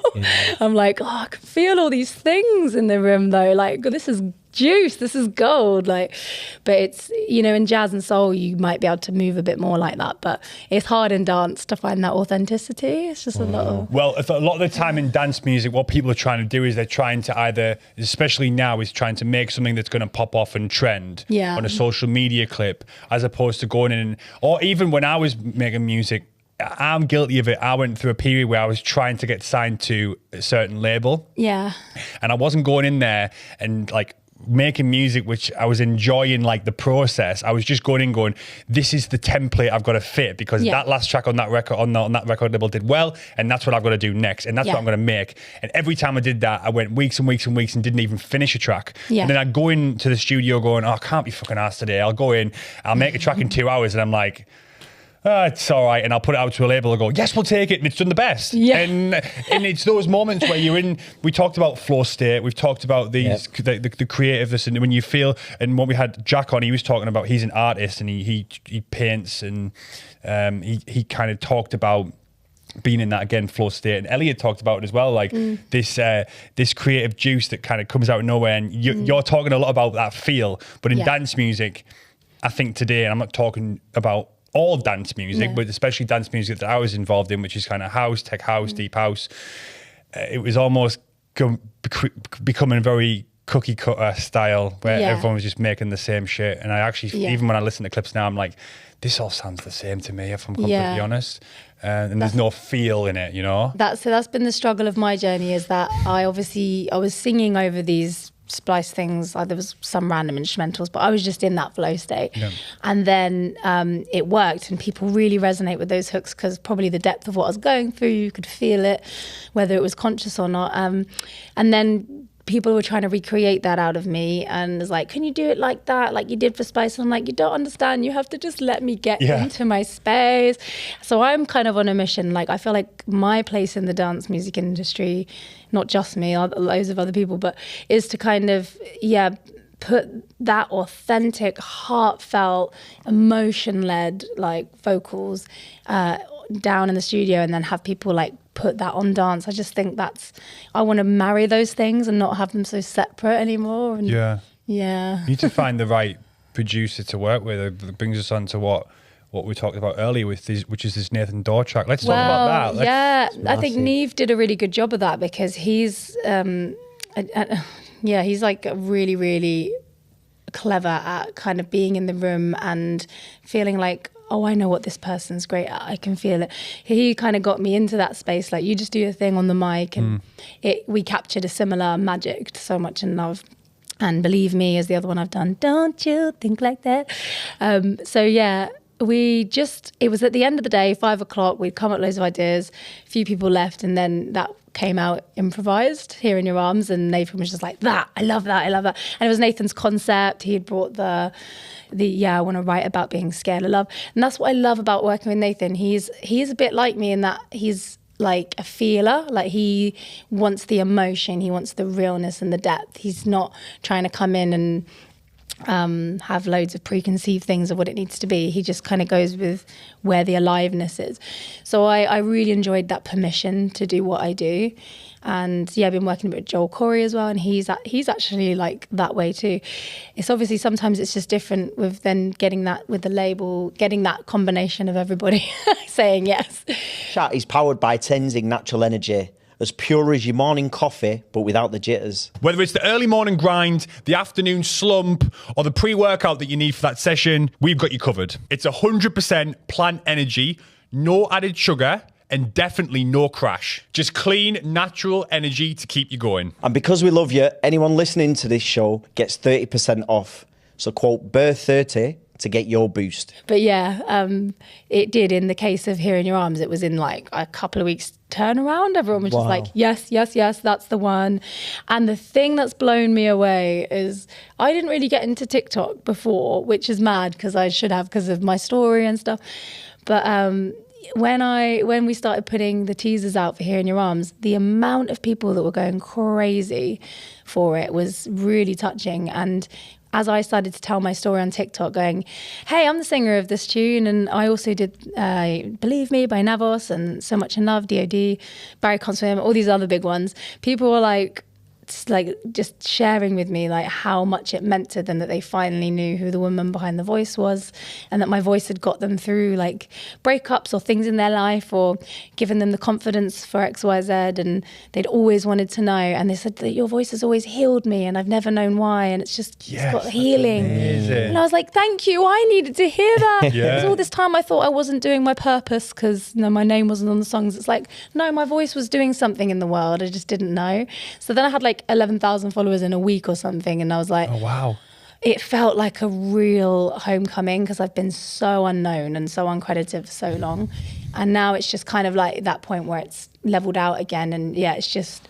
I'm like, I can feel all these things in the room though. Like, this is juice, this is gold. Like, but it's, in jazz and soul, you might be able to move a bit more like that, but it's hard in dance to find that authenticity. It's just a lot of... Well, a lot of the time in dance music, what people are trying to do is they're trying to either, especially now, is trying to make something that's going to pop off and trend on a social media clip, as opposed to going in, or even when I was making music, I'm guilty of it. I went through a period where I was trying to get signed to a certain label. And I wasn't going in there and like making music, which I was enjoying like the process. I was just going in going, this is the template I've got to fit, because that last track on that record, on that record label did well, and that's what I've got to do next, and that's what I'm going to make. And every time I did that, I went weeks and weeks and weeks and didn't even finish a track. And then I'd go into the studio going, oh, I can't be fucking arsed today. I'll go in, I'll make a track in 2 hours, and I'm like, it's all right, and I'll put it out to a label and go, yes, we'll take it, and it's done the best. And it's those moments where you're in, we talked about flow state, we've talked about these the creativeness, and when you feel, and when we had Jack on, he was talking about, he's an artist, and he paints, and he kind of talked about being in that, again, flow state. And Elliot talked about it as well, like this creative juice that kind of comes out of nowhere, and you're talking a lot about that feel, but in dance music, I think today, and I'm not talking about all dance music, but especially dance music that I was involved in, which is kind of house, tech house, deep house, it was almost becoming very cookie cutter style, where everyone was just making the same shit. And I actually, even when I listen to clips now, I'm like, this all sounds the same to me, if I'm completely honest. And there's no feel in it, you know? That's been the struggle of my journey, is that I was singing over these Splice things, there was some random instrumentals, but I was just in that flow state. And then it worked, and people really resonate with those hooks, because probably the depth of what I was going through, you could feel it, whether it was conscious or not. And then people were trying to recreate that out of me, and was like, can you do it like that, like you did for Splice? And I'm like, you don't understand, you have to just let me get into my space. So I'm kind of on a mission. Like, I feel like my place in the dance music industry, not just me, loads of other people, but is to kind of put that authentic, heartfelt, emotion-led like vocals down in the studio, and then have people like put that on dance. I just think I want to marry those things and not have them so separate anymore. And you need to find the right producer to work with. It brings us on to what we talked about earlier with this, which is this Nathan Dawe track. Let's talk about that. I think Neve did a really good job of that, because he's he's like really, really clever at kind of being in the room and feeling like, oh, I know what this person's great at, I can feel it. He kind of got me into that space, like, you just do your thing on the mic, and we captured a similar magic to So Much in Love. And Believe Me is the other one I've done. Don't you think like that? It was at the end of the day, 5 o'clock, we'd come up with loads of ideas, a few people left, and then that came out improvised, Here in Your Arms, and Nathan was just like, I love that. And it was Nathan's concept. He had brought the I want to write about being scared of love. And that's what I love about working with Nathan. He's a bit like me in that he's like a feeler. Like, he wants the emotion, he wants the realness and the depth. He's not trying to come in and have loads of preconceived things of what it needs to be. He just kind of goes with where the aliveness is. So I really enjoyed that permission to do what I do. And I've been working with Joel Corey as well, and he's actually like that way too. It's obviously sometimes it's just different with then getting that with the label, getting that combination of everybody saying yes. Chat is powered by Tenzing Natural Energy. As pure as your morning coffee, but without the jitters. Whether it's the early morning grind, the afternoon slump, or the pre-workout that you need for that session, we've got you covered. It's 100% plant energy, no added sugar, and definitely no crash. Just clean, natural energy to keep you going. And because we love you, anyone listening to this show gets 30% off. So quote BEAR30 to get your boost. But it did in the case of Here in Your Arms. It was in like a couple of weeks turnaround. Everyone was just like, yes, that's the one. And the thing that's blown me away is I didn't really get into TikTok before, which is mad because I should have because of my story and stuff. But when we started putting the teasers out for Here in Your Arms, the amount of people that were going crazy for it was really touching. And as I started to tell my story on TikTok going, hey, I'm the singer of this tune, and I also did Believe Me by Navos and So Much in Love, D.O.D., Barry Consume, all these other big ones, people were like just sharing with me like how much it meant to them that they finally knew who the woman behind the voice was, and that my voice had got them through like breakups or things in their life or given them the confidence for XYZ, and they'd always wanted to know, and they said that your voice has always healed me and I've never known why, and it's just it's got healing. And I was like, thank you, I needed to hear that. Because all this time I thought I wasn't doing my purpose because my name wasn't on the songs. It's like, no, my voice was doing something in the world, I just didn't know. So then I had like like 11,000 followers in a week or something. And I was like, oh, wow. It felt like a real homecoming because I've been so unknown and so uncredited for so long. And now it's just kind of like that point where it's leveled out again. And yeah, it's just,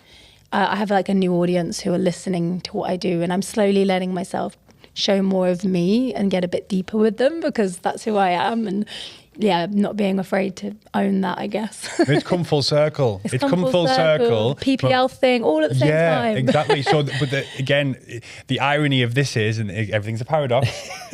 I have like a new audience who are listening to what I do, and I'm slowly letting myself show more of me and get a bit deeper with them because that's who I am. And yeah, not being afraid to own that, I guess. It's come full circle. It's come full circle. PPL thing, all at the same time. Yeah, exactly. So, again, the irony of this is, and everything's a paradox,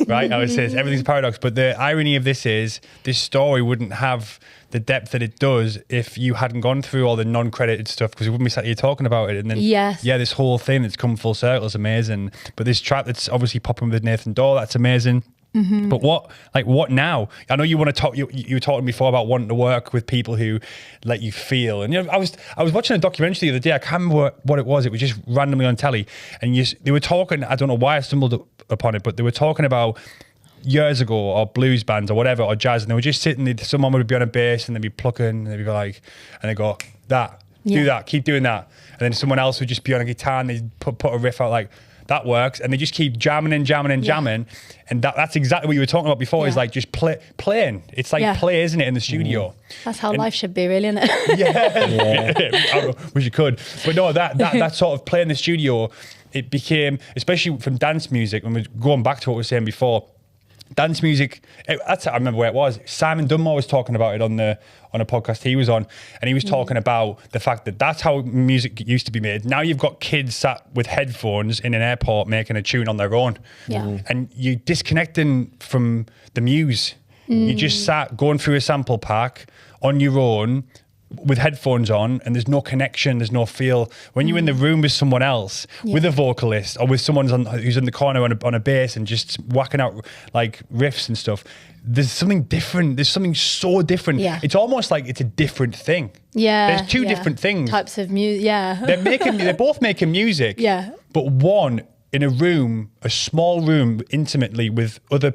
right? I would say everything's a paradox, but the irony of this is, this story wouldn't have the depth that it does if you hadn't gone through all the non-credited stuff, because we wouldn't be sat here talking about it. And then, this whole thing that's come full circle is amazing. But this track that's obviously popping with Nathan Dawe, that's amazing. Mm-hmm. But what now? I know you want to talk. You were talking before about wanting to work with people who let you feel. And I was watching a documentary the other day. I can't remember what it was. It was just randomly on telly, and they were talking. I don't know why I stumbled upon it, but they were talking about years ago, or blues bands or whatever, or jazz, and they were just sitting. Someone would be on a bass and they'd be plucking, and they'd be like, and they go do that, keep doing that, and then someone else would just be on a guitar and they'd put a riff out like. That works, and they just keep jamming, and that's exactly what you were talking about before. Is like just playing. It's like play, isn't it, in the studio? That's how life should be, really, isn't it? I wish you could, but no, that sort of play in the studio, it became, especially from dance music. When we're going back to what we were saying before, dance music. I remember where it was. Simon Dunmore was talking about it on a podcast he was on, and he was talking about the fact that that's how music used to be made. Now you've got kids sat with headphones in an airport making a tune on their own, and you're disconnecting from the muse. You just sat going through a sample pack on your own with headphones on, and there's no connection, there's no feel. When you're in the room with someone else, with a vocalist, or with someone who's in the corner on a bass and just whacking out like riffs and stuff, there's something different. There's something so different. Yeah. It's almost like it's a different thing. Yeah. There's two different things. Types of music. Yeah. They're both making music. Yeah. But one in a room, a small room, intimately with other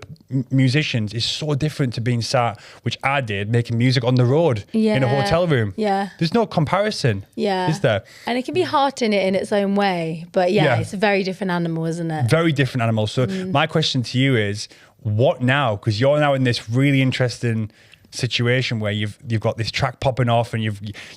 musicians, is so different to being sat, which I did, making music on the road in a hotel room. Yeah. There's no comparison. Yeah. Is there? And it can be hard in it in its own way. But it's a very different animal, isn't it? Very different animal. So my question to you is, what now? Because you're now in this really interesting situation where you've got this track popping off, and you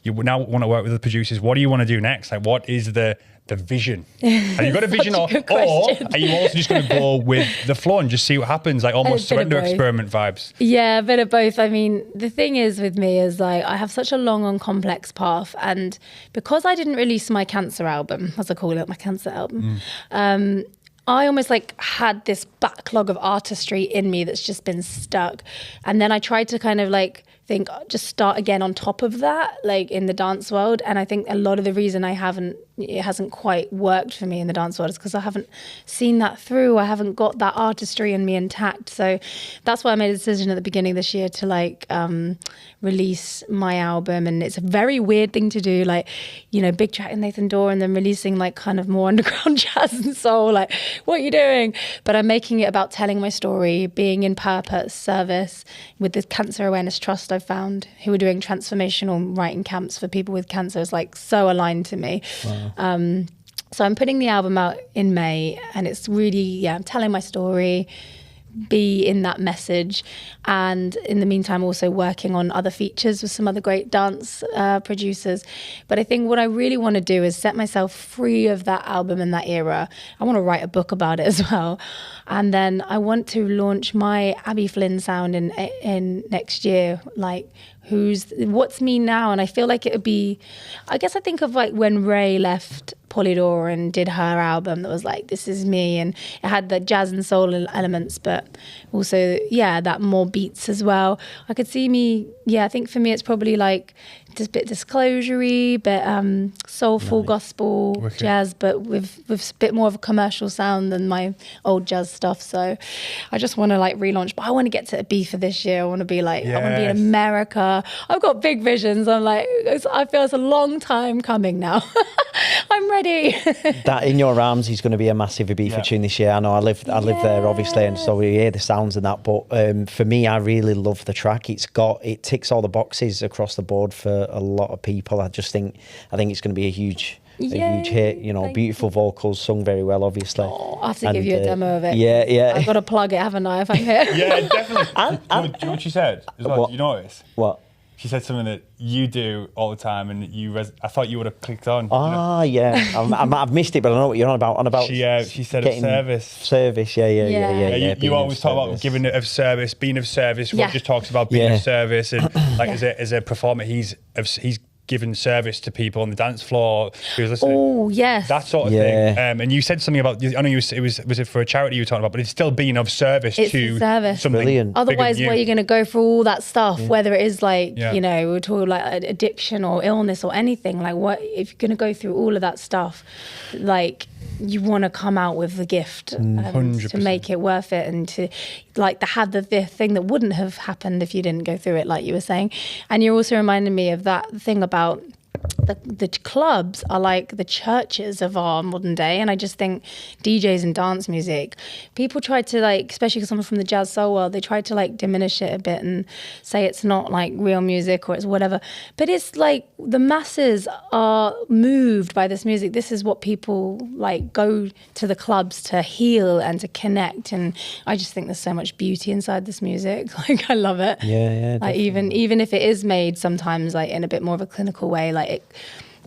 now want to work with the producers. What do you want to do next? Like, what is the vision? Have you got a vision, or are you also just going to go with the flow and just see what happens, like almost surrender experiment vibes? Yeah, a bit of both. I mean, the thing is with me is like I have such a long and complex path, and because I didn't release my cancer album, as I call it, my cancer album, I almost like had this backlog of artistry in me that's just been stuck. And then I tried to kind of like think, just start again on top of that, like in the dance world. And I think a lot of the reason it hasn't quite worked for me in the dance world is because I haven't seen that through. I haven't got that artistry in me intact. So that's why I made a decision at the beginning of this year to like release my album. And it's a very weird thing to do, like, you know, big track in Nathan Dawe and then releasing like kind of more underground jazz and soul, like, what are you doing? But I'm making it about telling my story, being in purpose, service with the Cancer Awareness Trust I've found, who are doing transformational writing camps for people with cancer. Is like so aligned to me. Wow. So I'm putting the album out in May, and it's really, I'm telling my story, be in that message, and in the meantime also working on other features with some other great dance producers. But I think what I really want to do is set myself free of that album and that era. I want to write a book about it as well, and then I want to launch my Abi Flynn sound in next year, like what's me now. And I feel like it would be, I guess I think of like when Ray left Polydor and did her album that was like, this is me, and it had the jazz and soul elements, but also that more beats as well. I could see me, I think for me it's probably like just a bit disclosure-y, but soulful gospel jazz, but with a bit more of a commercial sound than my old jazz stuff. So I just want to like relaunch, but I want to get to Ibiza this year. I want to be like, I want to be in America. I've got big visions. I'm like, I feel it's a long time coming now. I'm ready. That In Your Arms is going to be a massive Ibiza tune this year. I know I live there obviously, and so we hear the sounds and that, but for me, I really love the track. It ticks all the boxes across the board for a lot of people. I think it's going to be a huge hit. You know, beautiful vocals, sung very well, obviously. I'll have to give you a demo of it. Yeah. I've got to plug it, haven't I, if I'm here? Yeah, definitely. Do you know what she said? Do you notice? What? She said something that you do all the time, and I thought you would have clicked on. Yeah. I've missed it, but I know what you're on about. She said of service. Service, yeah. You always talk about giving of service, being of service. Rob just talks about being of service, and like as a performer, he's given service to people on the dance floor who's listening. Oh, yes. That sort of thing. And you said something about, I know was it for a charity you were talking about, but it's still being of service to something. Brilliant. Otherwise, where you're going to go through all that stuff, whether it is like, you know, we're talking like addiction or illness or anything, like what, if you're going to go through all of that stuff, like, you want to come out with the gift to make it worth it, and to like have the thing that wouldn't have happened if you didn't go through it, like you were saying. And you're also reminding me of that thing about the clubs are like the churches of our modern day. And I just think DJs and dance music, people try to like, especially because I'm from the jazz soul world, they try to like diminish it a bit and say it's not like real music or it's whatever. But it's like the masses are moved by this music. This is what people like go to the clubs to heal and to connect. And I just think there's so much beauty inside this music. Like I love it. Yeah. Like even if it is made sometimes like in a bit more of a clinical way, like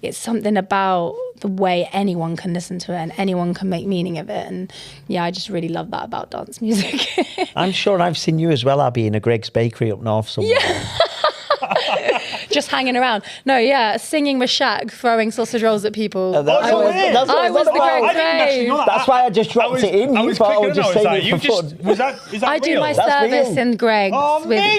it's something about the way anyone can listen to it and anyone can make meaning of it. And yeah, I just really love that about dance music. I'm sure I've seen you as well, Abby, in a Greg's Bakery up north somewhere. Yeah. Just hanging around. No, singing with Shaq, throwing sausage rolls at people. I was the Greg's rave. That's why I just dropped it in. You thought I was just saying it for fun. Is that I do my service in Greg's.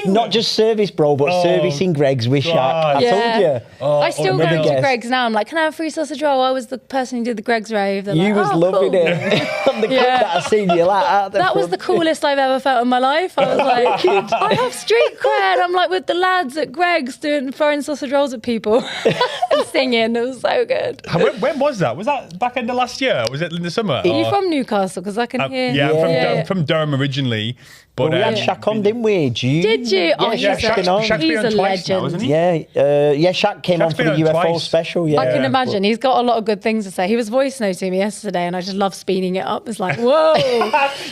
Not just service, bro, but service in Greg's with Shaq. I told you. I still go to Greg's now. I'm like, can I have a free sausage roll? I was the person who did the Greg's rave. They're you like, was loving it. On the clip that I seen you like that was the coolest I've ever felt in my life. I was like, I have street cred. I'm like with the lads at Greg's throwing sausage rolls at people and singing. It was so good. When was that? Was that back end of last year? Was it in the summer? Are you from Newcastle? Because I can hear. I'm from Durham originally. But we had Shaq on, didn't we? Did you? Shaq's he's a legend. Now, isn't he? Shaq came on for the UFO twice. special. I can imagine. He's got a lot of good things to say. He was voice noting me yesterday, and I just love speeding it up. It's like, whoa.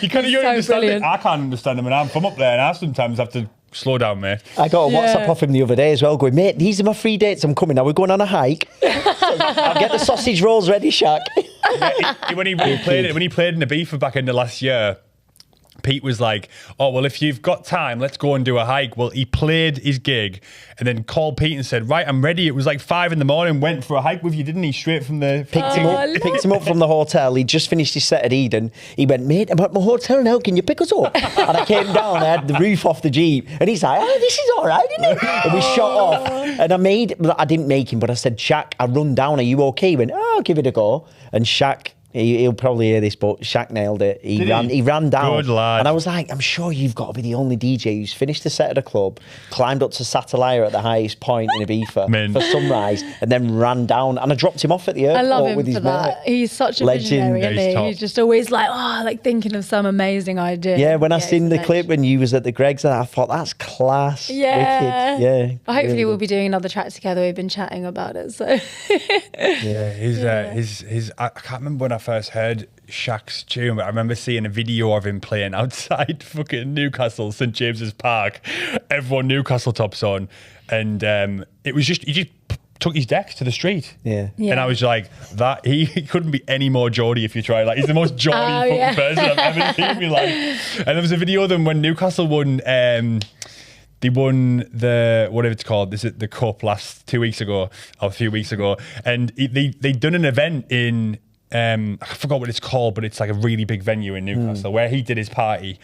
You understand it. I can't understand him, and I'm from up there, and I sometimes have to slow down, mate. I got a WhatsApp off him the other day as well, going, mate, these are my 3 dates. I'm coming. Now we're going on a hike. I'll get the sausage rolls ready, Shaq. When he played in the Beef back end of last year, Pete was like, oh, well, if you've got time, let's go and do a hike. Well, he played his gig and then called Pete and said, right, I'm ready. It was like 5 a.m, went for a hike with you, didn't he? Straight from the... Picked him up from the hotel. He just finished his set at Eden. He went, mate, I'm at my hotel now. Can you pick us up? And I came down, I had the roof off the Jeep. And he's like, oh, this is all right, isn't it? And we shot off. And I didn't make him, but I said, Shaq, I run down. Are you okay? He went, oh, I'll give it a go. And Shaq... He'll probably hear this, but Shaq nailed it. He ran down. Good lad. And I was like, I'm sure you've got to be the only DJ who's finished the set at a club, climbed up to Satellite at the highest point in Ibiza for sunrise, and then ran down. And I dropped him off at the airport. I love him with his for that. mate. He's such a visionary, isn't he? He's just always like, thinking of some amazing idea. Yeah, when I seen the clip when you was at the Greg's, I thought, that's class. Yeah. Wicked. Yeah. Hopefully we'll be doing another track together. We've been chatting about it, so. I can't remember when I first heard Shaq's tune, but I remember seeing a video of him playing outside fucking Newcastle, St James's Park. Everyone Newcastle tops on, and it was just he just took his decks to the street. Yeah. And I was like, that he couldn't be any more Geordie if you try. Like he's the most Geordie fucking person I've ever seen in my life. And there was a video of them when Newcastle won. They won the, whatever it's called, the cup last 2 weeks ago, or a few weeks ago, and they'd done an event in. I forgot what it's called, but it's like a really big venue in Newcastle where he did his party,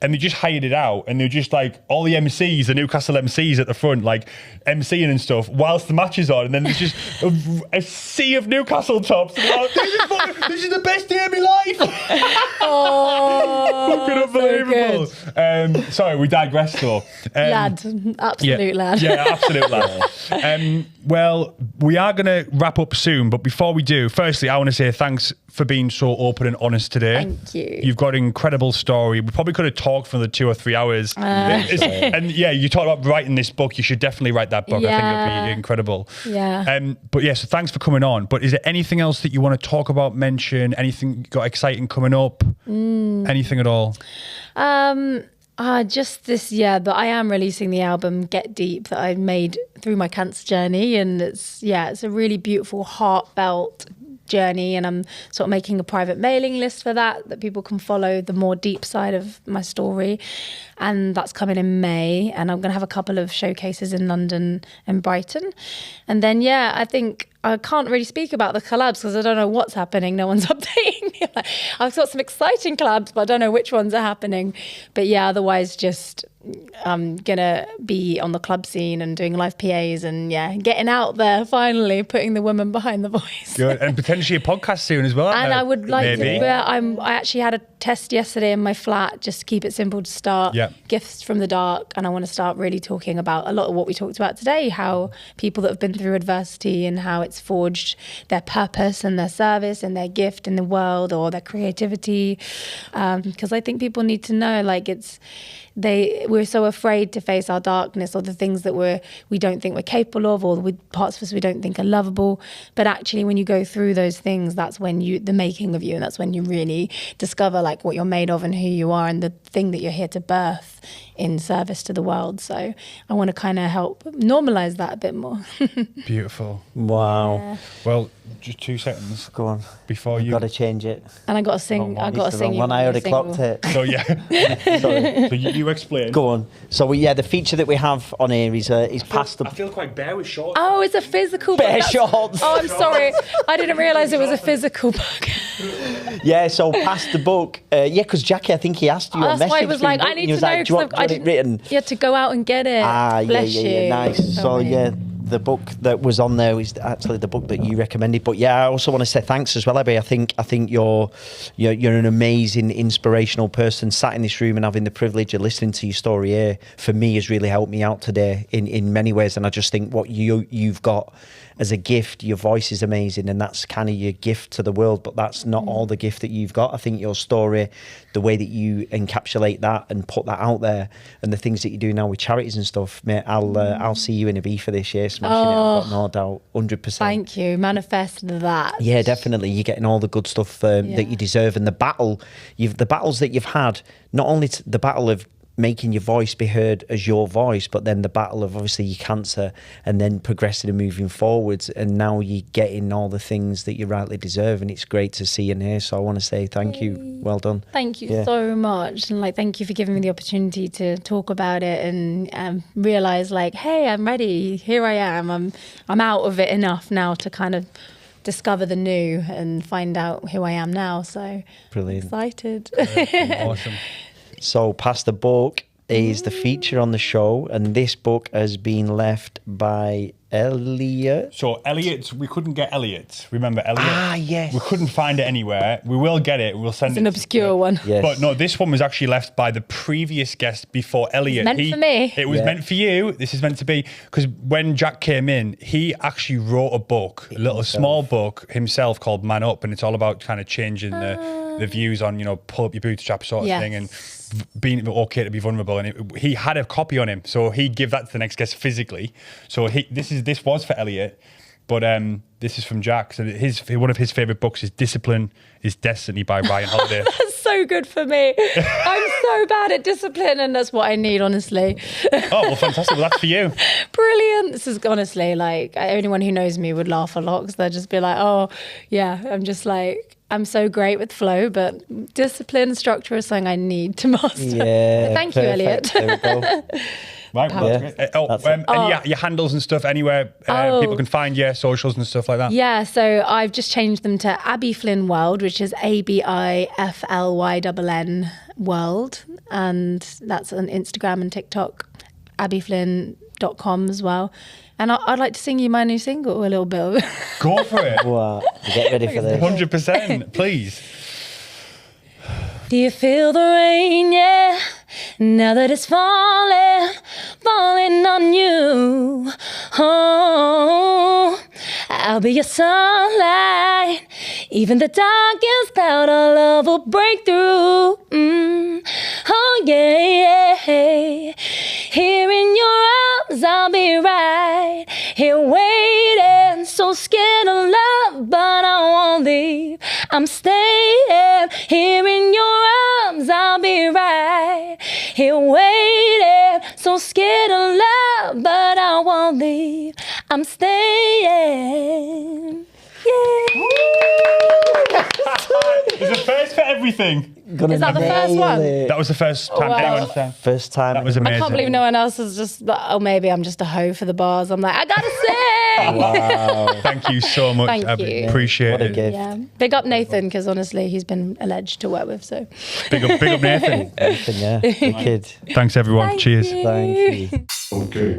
and they just hired it out, and they're just like all the MCs, the Newcastle MCs at the front, like MCing and stuff, whilst the match is on, and then there's just a sea of Newcastle tops. And like, this is the best day of my life. Oh, fucking unbelievable. So Sorry, we digress though. Lad, absolute lad. Yeah, absolute lad. Well, we are going to wrap up soon, but before we do, firstly, I want to say thanks for being so open and honest today. Thank you. You've got an incredible story. We probably could have talked for another 2 or 3 hours. And yeah, you talked about writing this book. You should definitely write that book. I think it'd be incredible. Yeah. But yeah, so thanks for coming on. But is there anything else that you want to talk about, mention? Anything you got exciting coming up? Anything at all? Just this year, but I am releasing the album Get Deep that I made through my cancer journey, and it's a really beautiful heartfelt journey, and I'm sort of making a private mailing list for that people can follow the more deep side of my story, and that's coming in May, and I'm going to have a couple of showcases in London and Brighton, and then I think I can't really speak about the collabs because I don't know what's happening. No one's updating me. I've got some exciting collabs, but I don't know which ones are happening. But otherwise just I'm going to be on the club scene and doing live PAs and getting out there, finally putting the woman behind the voice. Good. And potentially a podcast soon as well. And I would like to. I actually had a test yesterday in my flat, just to keep it simple to start. Gifts from the Dark. And I want to start really talking about a lot of what we talked about today, how people that have been through adversity and how it's forged their purpose and their service and their gift in the world or their creativity. Because I think people need to know, we're so afraid to face our darkness or the things that we don't think we're capable of, or parts of us we don't think are lovable. But actually, when you go through those things, that's when the making of you, and that's when you really discover what you're made of and who you are and the thing that you're here to birth in service to the world. So I want to kind of help normalize that a bit more. Beautiful. Wow. Yeah. Well, just 2 seconds. Go on. Before You've got to change it. And I got to sing. I got to sing. One I already clocked it. So so you explain. Go on. So the feature that we have on here is past the. I feel quite bare with shorts. Oh, it's a physical bare book. shorts. Oh, I'm sorry. I didn't realise it was a physical book. So past the book. Because Jacky, I think he asked you a message. That's why I was I need to know because I didn't. Written. You had to go out and get it. Bless you. Nice. So the book that was on there is actually the book that you recommended. But I also want to say thanks as well, Abi. I think you're an amazing, inspirational person. Sat in this room and having the privilege of listening to your story here, for me, has really helped me out today in many ways. And I just think what you've got as a gift, your voice is amazing, and that's kind of your gift to the world. But that's not all the gift that you've got. I think your story, the way that you encapsulate that and put that out there, and the things that you do now with charities and stuff, mate, I'll see you in a B for this year, smashing it. I've got no doubt, 100%. Thank you. Manifest that. Yeah, definitely. You're getting all the good stuff that you deserve, and the battles that you've had, not only the battle of making your voice be heard as your voice, but then the battle of obviously your cancer, and then progressing and moving forwards, and now you're getting all the things that you rightly deserve, and it's great to see and hear. So I want to say thank you. Well done. Thank you so much, and thank you for giving me the opportunity to talk about it and realize hey, I'm ready. Here I am. I'm out of it enough now to kind of discover the new and find out who I am now. So brilliant. Excited. Awesome. So Past the Book is the feature on the show, and this book has been left by Elliot. So Elliot, we couldn't get Elliot. Remember Elliot? Yes. We couldn't find it anywhere. We will get it. We'll send it. It's an obscure one. Yes. But no, this one was actually left by the previous guest before Elliot. Meant for me. It was meant for you. This is meant to be, because when Jack came in, he actually wrote a book, a little small book himself called Man Up, and it's all about kind of changing the views on, pull up your bootstrap sort of thing, and being okay to be vulnerable. And he had a copy on him, so he'd give that to the next guest physically. So this was for Elliot, but this is from Jack. So one of his favorite books is Discipline is Destiny by Ryan Holiday. That's so good for me. I'm so bad at discipline, and that's what I need, honestly. Oh, well, fantastic. Well, that's for you. Brilliant. This is honestly anyone who knows me would laugh a lot, because they'll just be like, oh yeah, I'm just I'm so great with flow, but discipline, structure is something I need to master. Yeah. Thank you, Elliot. There we go. Right. And your handles and stuff, anywhere people can find your socials and stuff like that. Yeah, so I've just changed them to Abi Flynn World, which is ABIFLYNN World, and that's on Instagram and TikTok, abiflynn.com as well. And I'd like to sing you my new single a little bit. Go for it. Wow. Get ready for this. 100%, please. Do you feel the rain? Yeah. Now that it's falling on you. Oh, I'll be your sunlight. Even the darkest cloud of love will break through. Oh yeah. Here in your arms I'll be right here waiting. So scared of love, but I won't leave. I'm staying here in your arms. I'll be right here waiting. So scared of love, but I won't leave. I'm staying. Yeah. There's a first for everything. Is that the first one? That was the first time anyone sang. First time. That was amazing. I can't believe no one else is just like, oh, maybe I'm just a hoe for the bars. I'm like, I gotta sing. Wow. Thank you so much. Thank Abby. you. Appreciate What a it. gift. Yeah. Big up Nathan, because honestly, he's been alleged to work with. So Big up Nathan. Nathan, yeah. Good kid. Thanks everyone. Thank Cheers. you. Thank you. Okay.